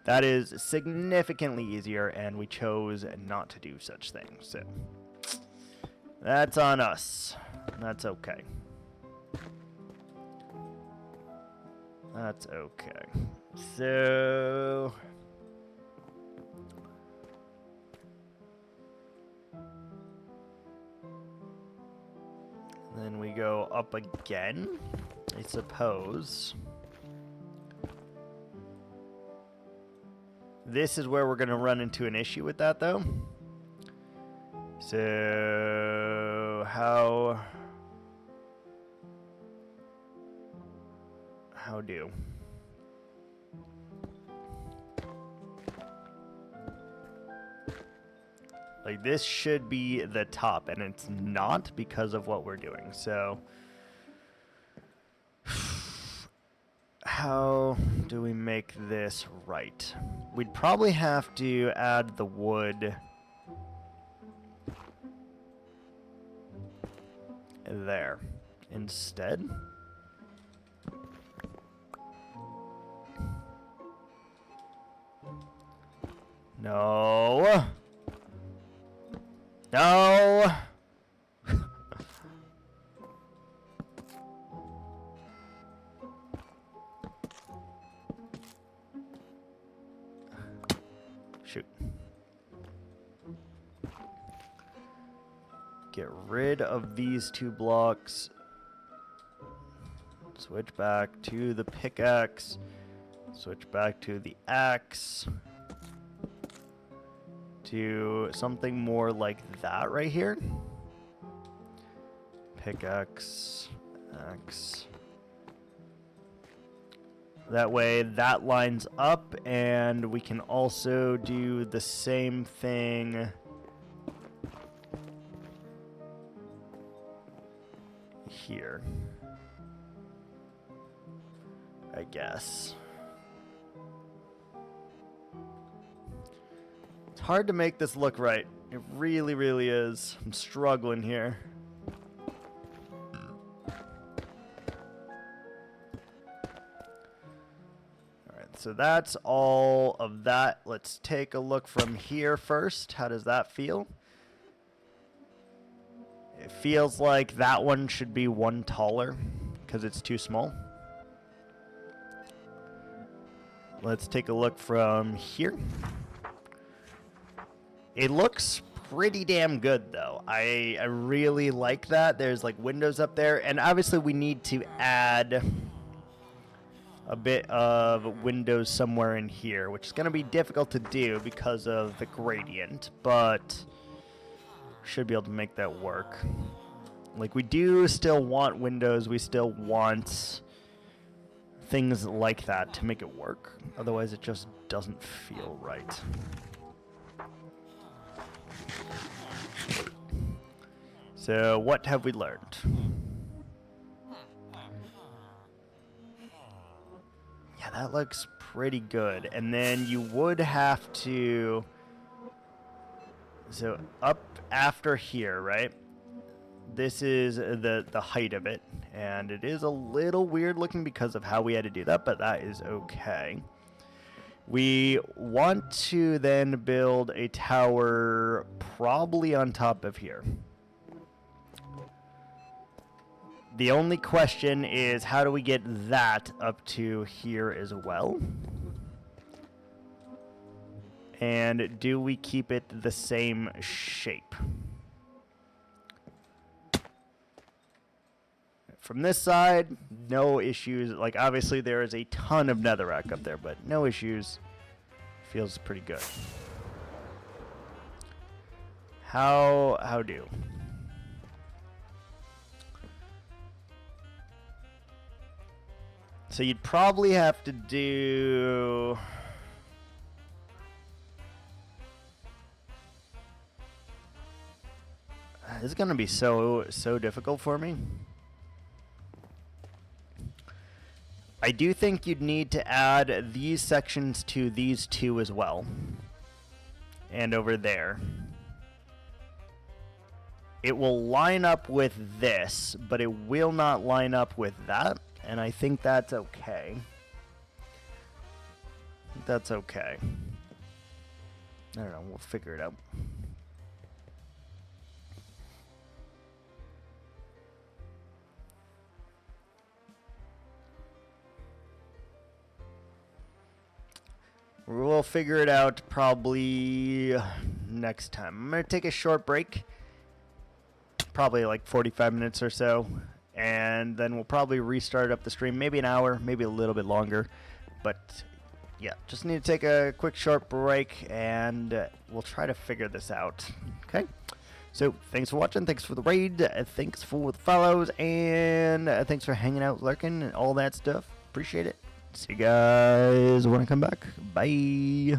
That is significantly easier, and we chose not to do such things. So that's on us. That's okay. That's okay. So then we go up again, I suppose. This is where we're going to run into an issue with that, though. So how do? Like, this should be the top, and it's not because of what we're doing. So, how do we make this right? We'd probably have to add the wood there instead. No. No. Shoot. Get rid of these 2 blocks. Switch back to the pickaxe. Switch back to the axe. To something more like that right here. Pickaxe, axe. That way that lines up, and we can also do the same thing here, I guess. It's hard to make this look right. It really, really is. I'm struggling here. Alright, so that's all of that. Let's take a look from here first. How does that feel? It feels like that one should be 1 taller because it's too small. Let's take a look from here. It looks pretty damn good, though. I really like that. There's like windows up there, and obviously we need to add a bit of windows somewhere in here, which is going to be difficult to do because of the gradient, but should be able to make that work. Like, we do still want windows. We still want things like that to make it work. Otherwise, it just doesn't feel right. So, what have we learned? Yeah, that looks pretty good. And then you would have to... So, up after here, right? This is the height of it. And it is a little weird looking because of how we had to do that, but that is okay. We want to then build a tower probably on top of here. The only question is, how do we get that up to here as well? And do we keep it the same shape? From this side, no issues. Like, obviously there is a ton of netherrack up there, but no issues. Feels pretty good. How do? So you'd probably have to do... This is going to be so difficult for me. I do think you'd need to add these sections to these 2 as well. And over there. It will line up with this, but it will not line up with that. And I think that's okay. That's okay. I don't know, we'll figure it out. We'll figure it out probably next time. I'm going to take a short break. Probably like 45 minutes or so. And then we'll probably restart up the stream. Maybe an hour, maybe a little bit longer. But yeah, just need to take a quick short break. And we'll try to figure this out. Okay? So thanks for watching. Thanks for the raid. Thanks for the follows. And thanks for hanging out, lurking, and all that stuff. Appreciate it. See you guys when I come back. Bye.